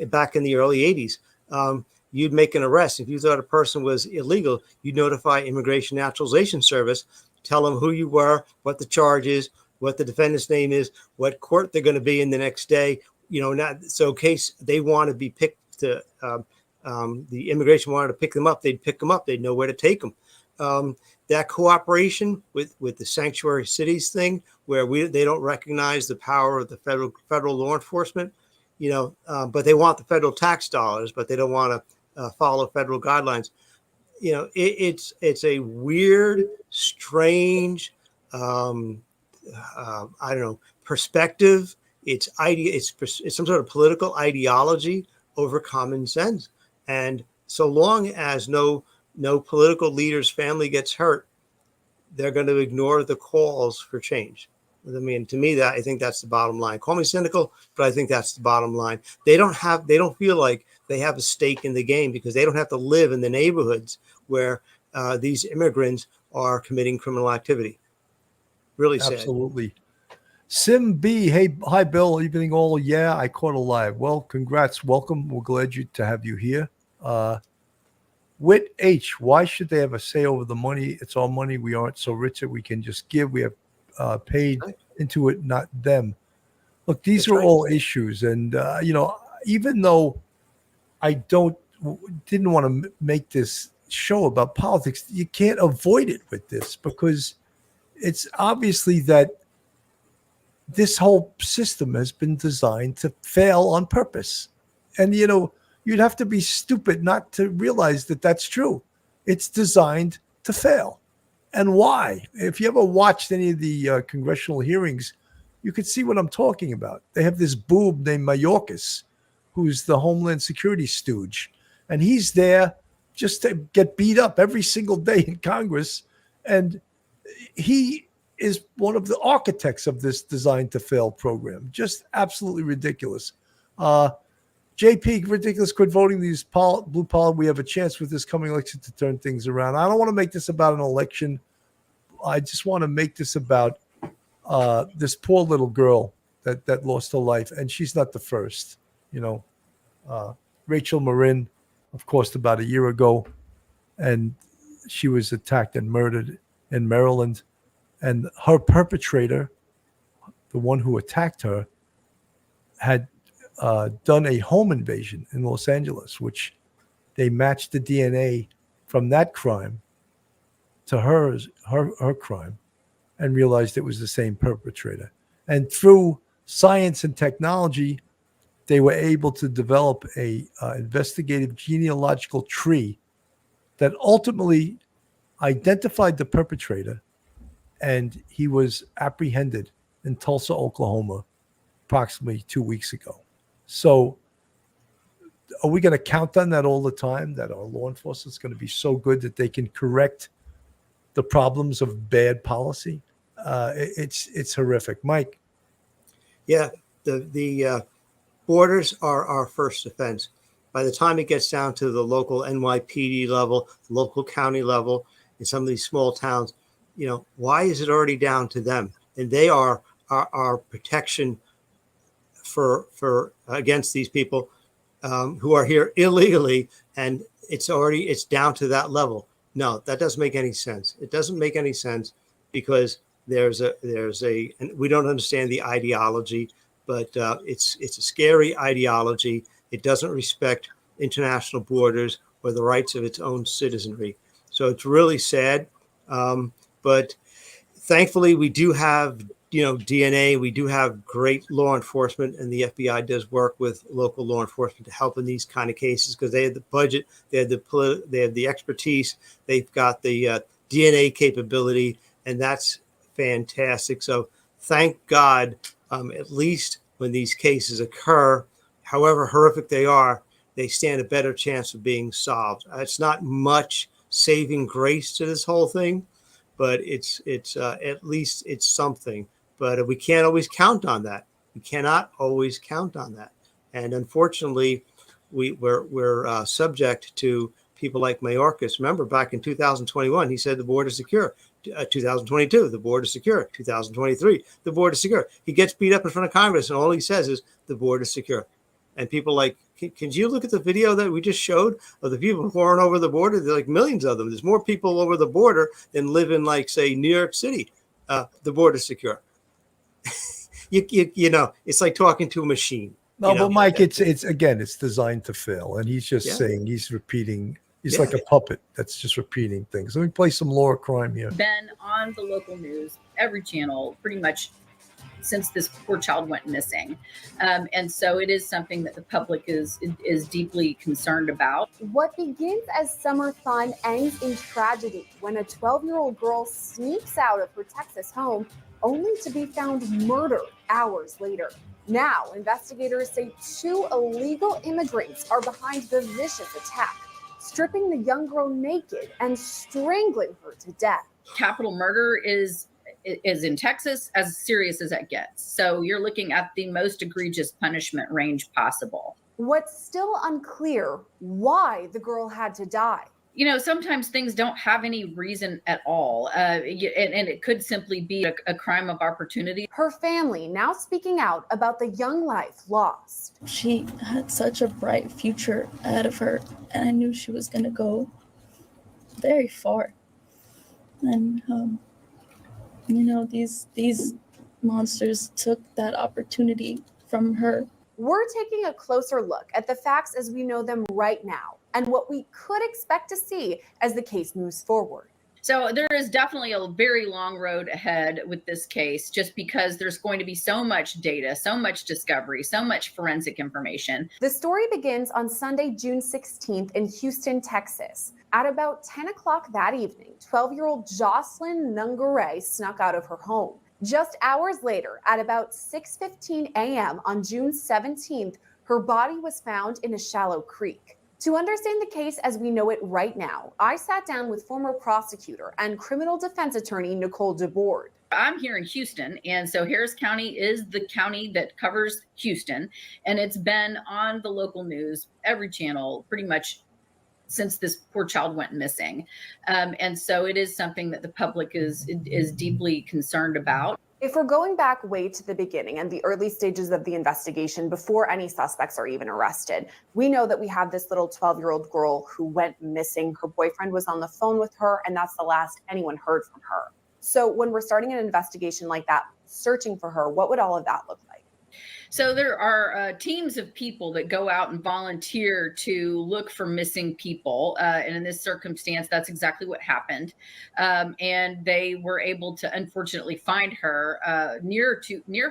[SPEAKER 3] back in the early 80s. You'd make an arrest. If you thought a person was illegal, you'd notify Immigration Naturalization Service, tell them who you were, what the charge is, what the defendant's name is, what court they're going to be in the next day. So in case they want to be picked, the immigration wanted to pick them up, they'd pick them up. They'd know where to take them. That cooperation with the sanctuary cities thing, where they don't recognize the power of the federal law enforcement, but they want the federal tax dollars, but they don't want to follow federal guidelines. It's a weird, strange, perspective. It's some sort of political ideology over common sense. And so long as no political leader's family gets hurt, they're going to ignore the calls for change. I mean, to me, I think that's the bottom line. Call me cynical, but I think that's the bottom line. They don't feel like they have a stake in the game because they don't have to live in the neighborhoods where these immigrants are committing criminal activity. Really sad.
[SPEAKER 1] Absolutely. Sim B, hey, hi, Bill. Evening all. Yeah, I caught a live. Well, congrats. Welcome. We're glad to have you here. Whit H, why should they have a say over the money? It's our money. We aren't so rich that we can just give. We have paid into it, not them. Look, these are all issues. And, even though I don't didn't want to make this show about politics. You can't avoid it with this, because it's obviously that this whole system has been designed to fail on purpose. And, you'd have to be stupid not to realize that that's true. It's designed to fail. And why? If you ever watched any of the congressional hearings, you could see what I'm talking about. They have this boob named Mayorkas, who's the Homeland Security stooge. And he's there just to get beat up every single day in Congress. And he is one of the architects of this Designed to Fail program. Just absolutely ridiculous. JP, ridiculous. Quit voting these blue collar. We have a chance with this coming election to turn things around. I don't want to make this about an election. I just want to make this about this poor little girl that lost her life. And she's not the first. Rachel Marin, of course, about a year ago. And she was attacked and murdered in Maryland. And her perpetrator, the one who attacked her, had done a home invasion in Los Angeles, which they matched the DNA from that crime to her crime, and realized it was the same perpetrator. And through science and technology, they were able to develop a investigative genealogical tree that ultimately identified the perpetrator, and he was apprehended in Tulsa, Oklahoma, approximately 2 weeks ago. So are we going to count on that all the time, that our law enforcement is going to be so good that they can correct the problems of bad policy? It's horrific. Mike?
[SPEAKER 3] Yeah, the borders are our first offense. By the time it gets down to the local NYPD level, local county level, in some of these small towns, why is it already down to them? And they are our protection for against these people who are here illegally, and it's down to that level. No, that doesn't make any sense. It doesn't make any sense, because and we don't understand the ideology, but it's a scary ideology. It doesn't respect international borders or the rights of its own citizenry. So it's really sad. But thankfully, we do have DNA. We do have great law enforcement, and the FBI does work with local law enforcement to help in these kind of cases, because they have the budget, they have the expertise, they've got the DNA capability, and that's fantastic. So thank God, at least when these cases occur, however horrific they are, they stand a better chance of being solved. It's not much saving grace to this whole thing, but it's at least it's something. But we can't always count on that. We cannot always count on that. And unfortunately, we're subject to people like Mayorkas. Remember, back in 2021, he said the border is secure. 2022, the border is secure. 2023, the border is secure. He gets beat up in front of Congress, and all he says is the border is secure. And people like, can you look at the video that we just showed of the people pouring over the border? There are like millions of them. There's more people over the border than live in, like, say, New York City. The border is secure. It's like talking to a machine.
[SPEAKER 1] No, but Mike, it's designed to fail, and he's just saying, he's repeating. He's like a puppet that's just repeating things. Let me play some law crime here.
[SPEAKER 16] Been on the local news, every channel, pretty much since this poor child went missing, and so it is something that the public is deeply concerned about.
[SPEAKER 17] What begins as summer fun ends in tragedy when a 12-year-old girl sneaks out of her Texas home, only to be found murdered hours later. Now, investigators say 2 illegal immigrants are behind the vicious attack, stripping the young girl naked and strangling her to death.
[SPEAKER 16] Capital murder is in Texas as serious as it gets. So you're looking at the most egregious punishment range possible.
[SPEAKER 17] What's still unclear, why the girl had to die.
[SPEAKER 16] Sometimes things don't have any reason at all, and it could simply be a crime of opportunity.
[SPEAKER 17] Her family now speaking out about the young life lost.
[SPEAKER 15] She had such a bright future ahead of her, and I knew she was going to go very far. And, these monsters took that opportunity from her.
[SPEAKER 17] We're taking a closer look at the facts as we know them right now. and what we could expect to see as the case moves forward.
[SPEAKER 16] So there is definitely a very long road ahead with this case, just because there's going to be so much data, so much discovery, so much forensic information.
[SPEAKER 17] The story begins on Sunday, June 16th in Houston, Texas. At about 10 o'clock that evening, 12-year-old Jocelyn Nungaray snuck out of her home. Just hours later, at about 6:15 a.m. on June 17th, her body was found in a shallow creek. To understand the case as we know it right now, I sat down with former prosecutor and criminal defense attorney Nicole DeBoard.
[SPEAKER 16] I'm here in Houston, and so Harris County is the county that covers Houston, and it's been on the local news, every channel, pretty much since this poor child went missing. And so it is something that the public is deeply concerned about.
[SPEAKER 17] If we're going back way to the beginning and the early stages of the investigation before any suspects are even arrested, we know that we have this little 12-year-old girl who went missing. Her boyfriend was on the phone with her, and that's the last anyone heard from her. So when we're starting an investigation like that, searching for her, what would all of that look like?
[SPEAKER 16] So there are teams of people that go out and volunteer to look for missing people. And in this circumstance, that's exactly what happened. And they were able to unfortunately find her near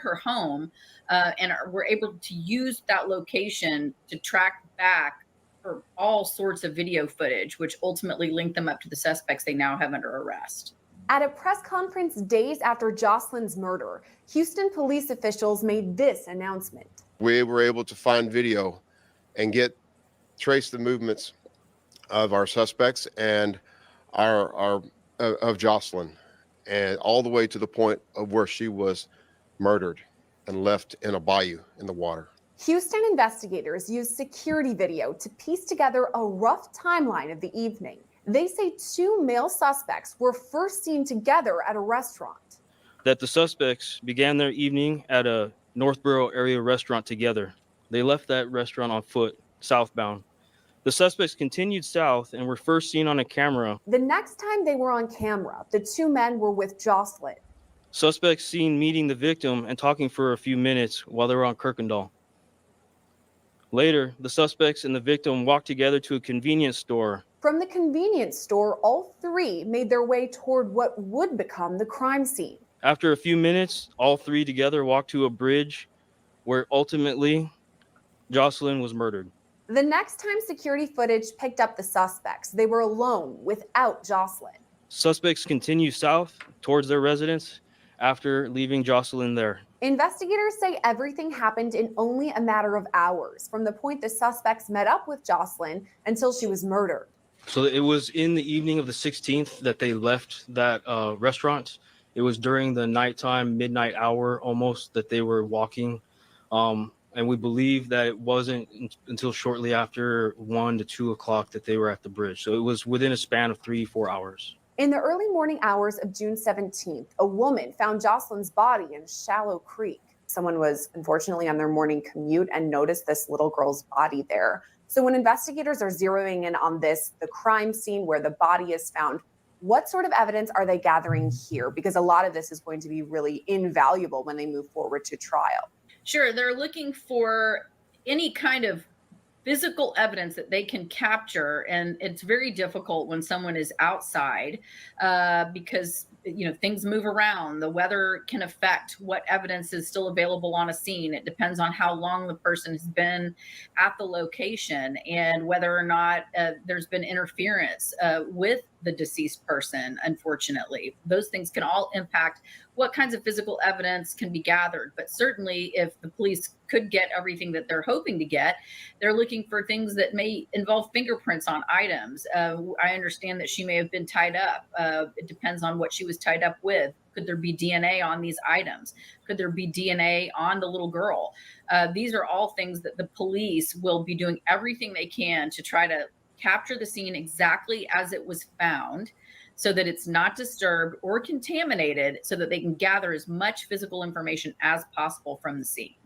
[SPEAKER 16] her home and were able to use that location to track back for all sorts of video footage, which ultimately linked them up to the suspects they now have under arrest.
[SPEAKER 17] At a press conference days after Jocelyn's murder, Houston police officials made this announcement.
[SPEAKER 18] We were able to find video and trace the movements of our suspects and of Jocelyn, and all the way to the point of where she was murdered and left in a bayou in the water.
[SPEAKER 17] Houston investigators used security video to piece together a rough timeline of the evening. They say two male suspects were first seen together at a restaurant.
[SPEAKER 19] That the suspects began their evening at a Northborough area restaurant together. They left that restaurant on foot, southbound. The suspects continued south and were first seen on a camera.
[SPEAKER 17] The next time they were on camera, the two men were with Jocelyn.
[SPEAKER 19] Suspects seen meeting the victim and talking for a few minutes while they were on Kirkendall. Later, the suspects and the victim walked together to a convenience store.
[SPEAKER 17] From the convenience store, all three made their way toward what would become the crime scene.
[SPEAKER 19] After a few minutes, all three together walked to a bridge where ultimately Jocelyn was murdered.
[SPEAKER 17] The next time security footage picked up the suspects, they were alone without Jocelyn.
[SPEAKER 19] Suspects continue south towards their residence after leaving Jocelyn there.
[SPEAKER 17] Investigators say everything happened in only a matter of hours from the point the suspects met up with Jocelyn until she was murdered.
[SPEAKER 19] So it was in the evening of the 16th that they left that restaurant. It was during the nighttime, midnight hour almost, that they were walking. And we believe that it wasn't until shortly after 1 to 2 o'clock that they were at the bridge. So it was within a span of 3-4 hours.
[SPEAKER 17] In the early morning hours of June 17th, a woman found Jocelyn's body in a shallow creek. Someone was unfortunately on their morning commute and noticed this little girl's body there. So when investigators are zeroing in on this, the crime scene where the body is found, what sort of evidence are they gathering here? Because a lot of this is going to be really invaluable when they move forward to trial.
[SPEAKER 16] Sure, they're looking for any kind of physical evidence that they can capture, and it's very difficult when someone is outside because things move around. The weather can affect what evidence is still available on a scene. It depends on how long the person has been at the location and whether or not there's been interference with the deceased person. Unfortunately, those things can all impact what kinds of physical evidence can be gathered. But certainly if the police could get everything that they're hoping to get, they're looking for things that may involve fingerprints on items. I understand that she may have been tied up. It depends on what she was tied up with. Could there be DNA on these items? Could there be DNA on the little girl? These are all things that the police will be doing everything they can to try to capture the scene exactly as it was found, so that it's not disturbed or contaminated, so that they can gather as much physical information as possible from the scene.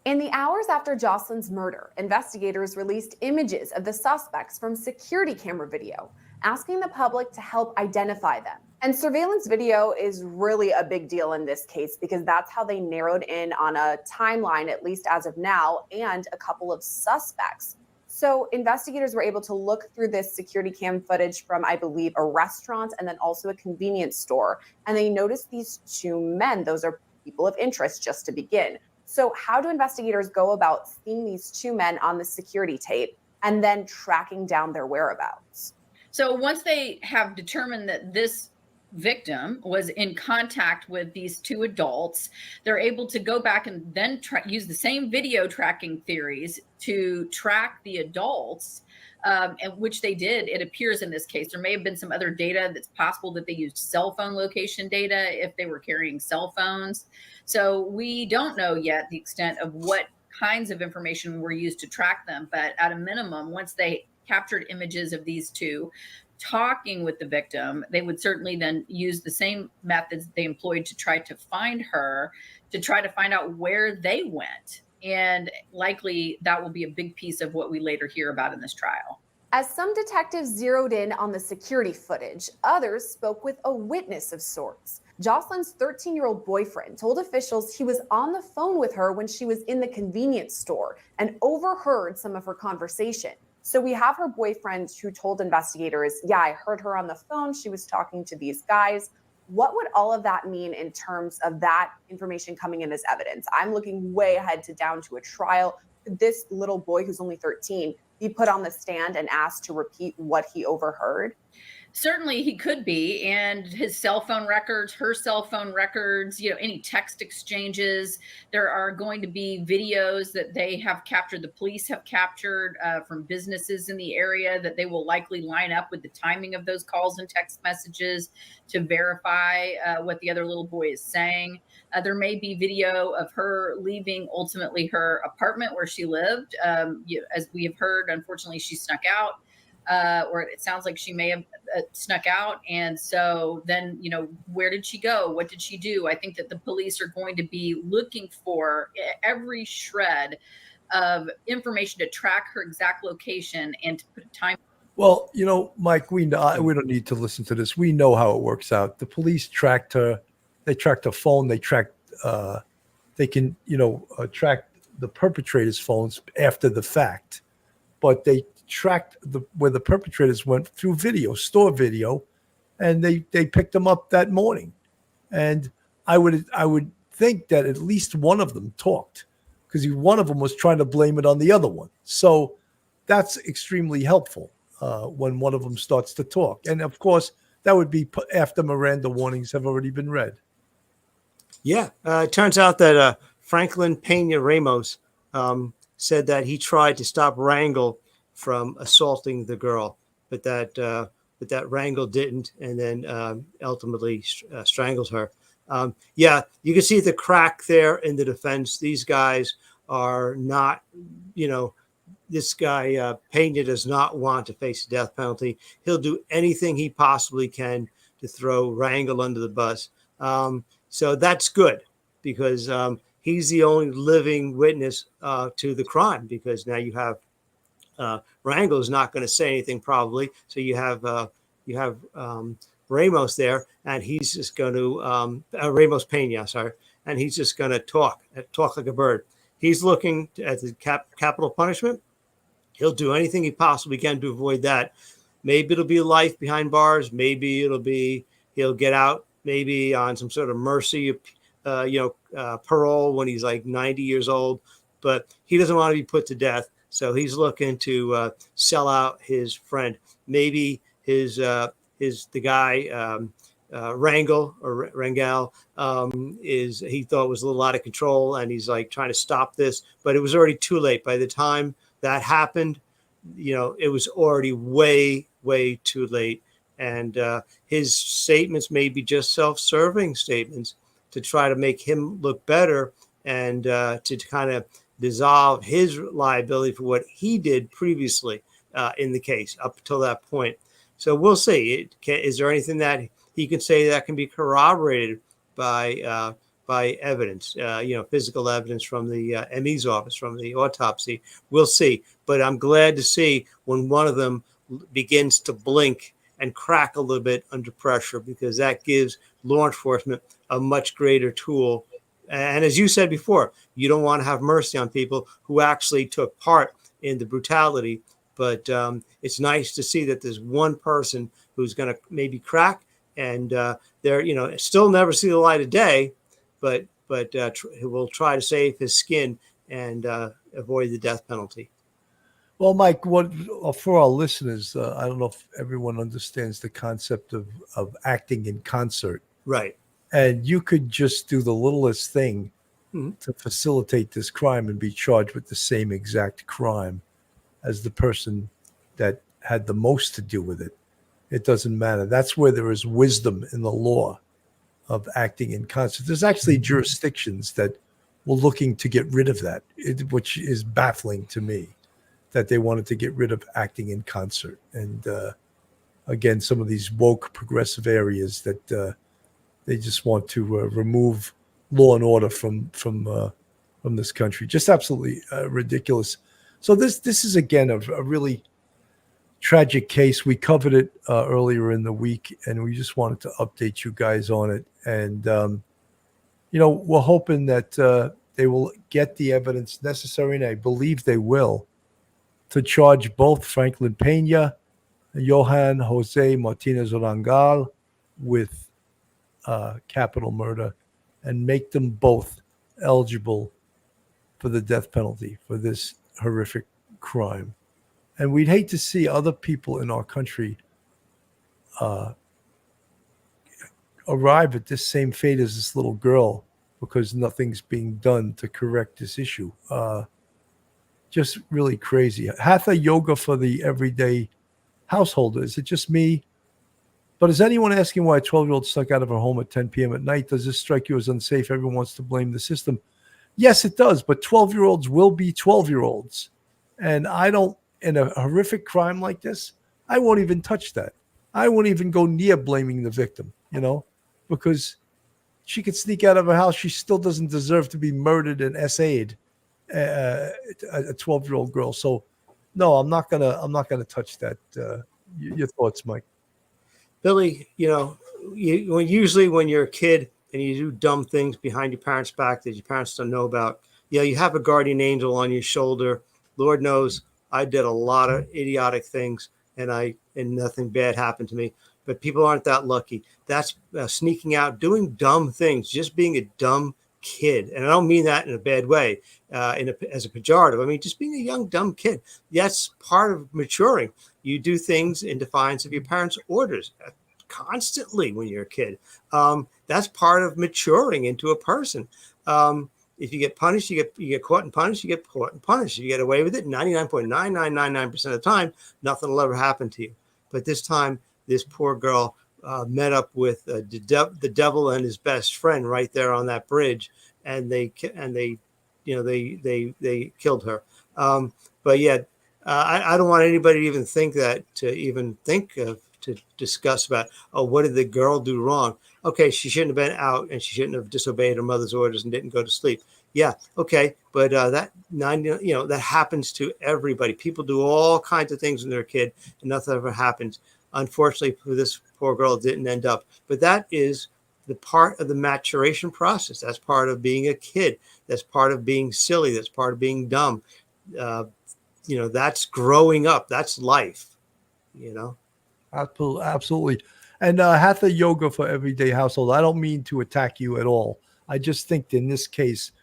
[SPEAKER 17] In the hours after Jocelyn's murder, investigators released images of the suspects from security camera video, asking the public to help identify them. And surveillance video is really a big deal in this case because that's how they narrowed in on a timeline, at least as of now, and a couple of suspects. So investigators were able to look through this security cam footage from, I believe, a restaurant and then also a convenience store. And they noticed these two men. Those are people of interest, just to begin. So how do investigators go about seeing these two men on the security tape and then tracking down their whereabouts?
[SPEAKER 16] So once they have determined that this victim was in contact with these two adults, they're able to go back and then use the same video tracking theories to track the adults, and which they did. It appears in this case there may have been some other data that's possible that they used cell phone location data if they were carrying cell phones. So we don't know yet the extent of what kinds of information were used to track them, but at a minimum, once they captured images of these two talking with the victim, they would certainly then use the same methods they employed to try to find her, to try to find out where they went. And likely that will be a big piece of what we later hear about in this trial.
[SPEAKER 17] As some detectives zeroed in on the security footage, others spoke with a witness of sorts. Jocelyn's 13-year-old boyfriend told officials he was on the phone with her when she was in the convenience store and overheard some of her conversation. So we have her boyfriend who told investigators, yeah, I heard her on the phone. She was talking to these guys. What would all of that mean in terms of that information coming in as evidence? I'm looking way ahead to down to a trial. Could this little boy who's only 13 be put on the stand and asked to repeat what he overheard?
[SPEAKER 16] Certainly he could be, and his cell phone records, her cell phone records, any text exchanges. There are going to be videos that they have captured, the police have captured from businesses in the area that they will likely line up with the timing of those calls and text messages to verify what the other little boy is saying. There may be video of her leaving ultimately her apartment where she lived. As we have heard, unfortunately, she snuck out. Or it sounds like she may have snuck out. And so then, where did she go? What did she do? I think that the police are going to be looking for every shred of information to track her exact location and to put a time.
[SPEAKER 1] Well, Mike, we don't need to listen to this. We know how it works out. The police tracked her. They tracked her phone. They tracked. They can, track the perpetrator's phones after the fact, but they tracked where the perpetrators went through store video, and they picked them up that morning. And I would think that at least one of them talked, because one of them was trying to blame it on the other one. So that's extremely helpful when one of them starts to talk. And of course, that would be after Miranda warnings have already been read.
[SPEAKER 3] Yeah, it turns out that Franklin Pena Ramos said that he tried to stop Rangel from assaulting the girl, but that Rangel didn't, and then ultimately strangled her. Yeah, you can see the crack there in the defense. These guys are not, this guy Pena does not want to face the death penalty. He'll do anything he possibly can to throw Rangel under the bus. So that's good, because he's the only living witness to the crime, because now you have Rangel is not going to say anything probably. So you have Ramos there, and he's just going to Ramos Pena, sorry, and he's just going to talk like a bird. He's looking at the capital punishment. He'll do anything he possibly can to avoid that. Maybe it'll be life behind bars. Maybe he'll get out, maybe on some sort of mercy, parole when he's like 90 years old. But he doesn't want to be put to death. So he's looking to sell out his friend. Maybe the guy Rangel he thought was a little out of control, and he's like trying to stop this, but it was already too late. By the time that happened, it was already way too late. And his statements may be just self-serving statements to try to make him look better, and to kind of dissolve his liability for what he did previously in the case up until that point. So we'll see. Is there anything that he can say that can be corroborated by evidence, physical evidence from the ME's office, from the autopsy? We'll see. But I'm glad to see when one of them begins to blink and crack a little bit under pressure, because that gives law enforcement a much greater tool. And as you said before, you don't want to have mercy on people who actually took part in the brutality. But it's nice to see that there's one person who's going to maybe crack, and they're still never see the light of day, but will try to save his skin and avoid the death penalty.
[SPEAKER 1] Well, Mike, what for our listeners, I don't know if everyone understands the concept of acting in concert.
[SPEAKER 3] Right.
[SPEAKER 1] And you could just do the littlest thing to facilitate this crime and be charged with the same exact crime as the person that had the most to do with it. It doesn't matter. That's where there is wisdom in the law of acting in concert. There's actually jurisdictions that were looking to get rid of that, which is baffling to me, that they wanted to get rid of acting in concert. And again, some of these woke progressive areas that they just want to remove law and order from this country. Just absolutely ridiculous. So this is again a really tragic case. We covered it earlier in the week, and we just wanted to update you guys on it. And we're hoping that they will get the evidence necessary, and I believe they will, to charge both Franklin Pena and Johan Jose Martinez Rangal with capital murder and make them both eligible for the death penalty for this horrific crime. And we'd hate to see other people in our country arrive at this same fate as this little girl because nothing's being done to correct this issue. Just really crazy. Hatha yoga for the everyday householder. Is it just me? But is anyone asking why a 12-year-old snuck out of her home at 10 p.m. at night? Does this strike you as unsafe? Everyone wants to blame the system. Yes, it does. But 12-year-olds will be 12-year-olds. And I don't, in a horrific crime like this, I won't even touch that. I won't even go near blaming the victim, because she could sneak out of her house. She still doesn't deserve to be murdered and SA'd, a 12-year-old girl. So, no, I'm not gonna touch that. Your thoughts, Mike?
[SPEAKER 3] Billy, usually when you're a kid and you do dumb things behind your parents' back that your parents don't know about, you have a guardian angel on your shoulder. Lord knows I did a lot of idiotic things and nothing bad happened to me. But people aren't that lucky. That's sneaking out, doing dumb things, just being a dumb kid. And I don't mean that in a bad way, as a pejorative. I mean, just being a young, dumb kid. That's part of maturing. You do things in defiance of your parents' orders constantly when you're a kid. That's part of maturing into a person. If you get punished, you get caught and punished, you get caught and punished. You get away with it 99.9999% of the time, nothing will ever happen to you. But this time, this poor girl met up with the devil and his best friend right there on that bridge, and they killed her. But yet, I don't want anybody to even think to discuss about, what did the girl do wrong? Okay, she shouldn't have been out and she shouldn't have disobeyed her mother's orders and didn't go to sleep. Yeah, okay, but that happens to everybody. People do all kinds of things when they're a kid and nothing ever happens. Unfortunately, for this poor girl, it didn't end up. But that is the part of the maturation process. That's part of being a kid. That's part of being silly. That's part of being dumb. That's growing up. That's life.
[SPEAKER 1] Absolutely. And hatha yoga for everyday household. I don't mean to attack you at all. I just think in this case,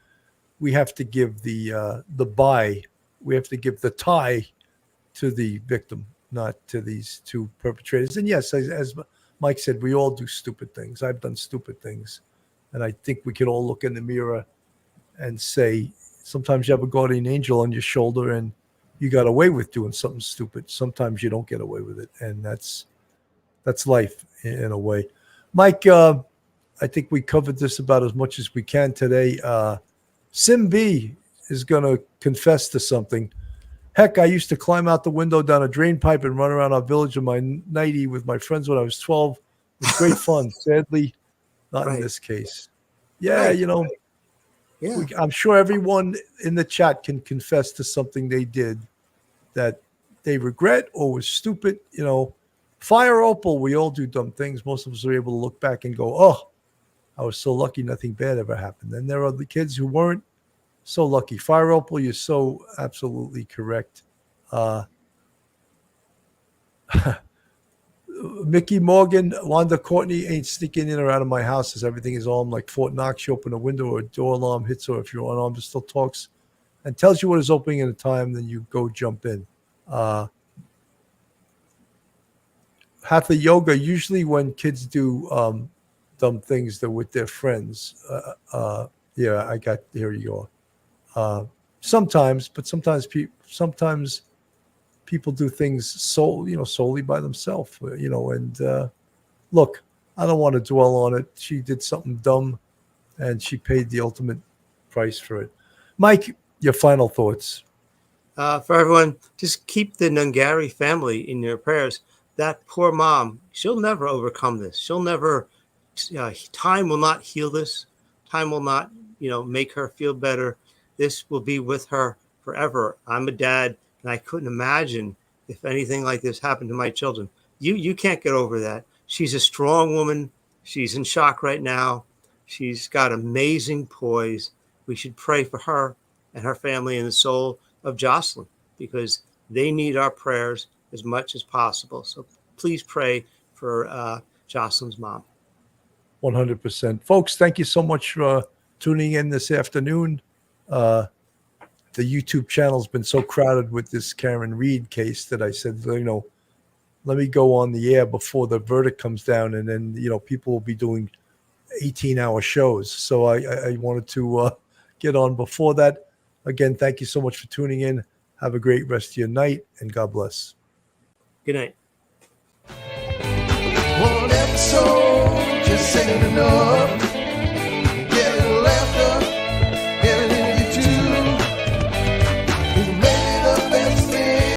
[SPEAKER 1] we have to give the tie to the victim, not to these two perpetrators. And yes, as Mike said, we all do stupid things. I've done stupid things. And I think we can all look in the mirror and say, sometimes you have a guardian angel on your shoulder and you got away with doing something stupid. Sometimes you don't get away with it. And that's life in a way. Mike, I think we covered this about as much as we can today. Sim B is going to confess to something. Heck, I used to climb out the window down a drain pipe and run around our village in my nightie with my friends when I was 12. It was great fun. Sadly, not in this case. Yeah,
[SPEAKER 3] Yeah.
[SPEAKER 1] I'm sure everyone in the chat can confess to something they did that they regret or was stupid. Fire Opal, we all do dumb things. Most of us are able to look back and go, oh, I was so lucky nothing bad ever happened. And there are the kids who weren't So lucky. Fire Opal, you're so absolutely correct. Mickey Morgan, Wanda Courtney ain't sneaking in or out of my house as everything is armed like Fort Knox. You open a window or a door alarm hits, or if you're unarmed, it still talks and tells you what is opening at a time, then you go jump in. Hatha yoga, usually when kids do dumb things, they're with their friends. Yeah, here you go. Sometimes, but sometimes people do things solely by themselves, and look, I don't want to dwell on it. She did something dumb and she paid the ultimate price for it. Mike, your final thoughts.
[SPEAKER 3] For everyone, just keep the Nungaray family in your prayers. That poor mom, she'll never overcome this. She'll never, time will not heal this. Time will not, make her feel better. This will be with her forever. I'm a dad, and I couldn't imagine if anything like this happened to my children. You can't get over that. She's a strong woman. She's in shock right now. She's got amazing poise. We should pray for her and her family and the soul of Jocelyn, because they need our prayers as much as possible. So please pray for Jocelyn's mom.
[SPEAKER 1] 100%. Folks, thank you so much for tuning in this afternoon. The YouTube channel's been so crowded with this Karen Reed case that I said, let me go on the air before the verdict comes down, and then, people will be doing 18-hour shows. So I wanted to get on before that. Again, thank you so much for tuning in. Have a great rest of your night, and God bless.
[SPEAKER 3] Good night.
[SPEAKER 20] One episode just ain't enough.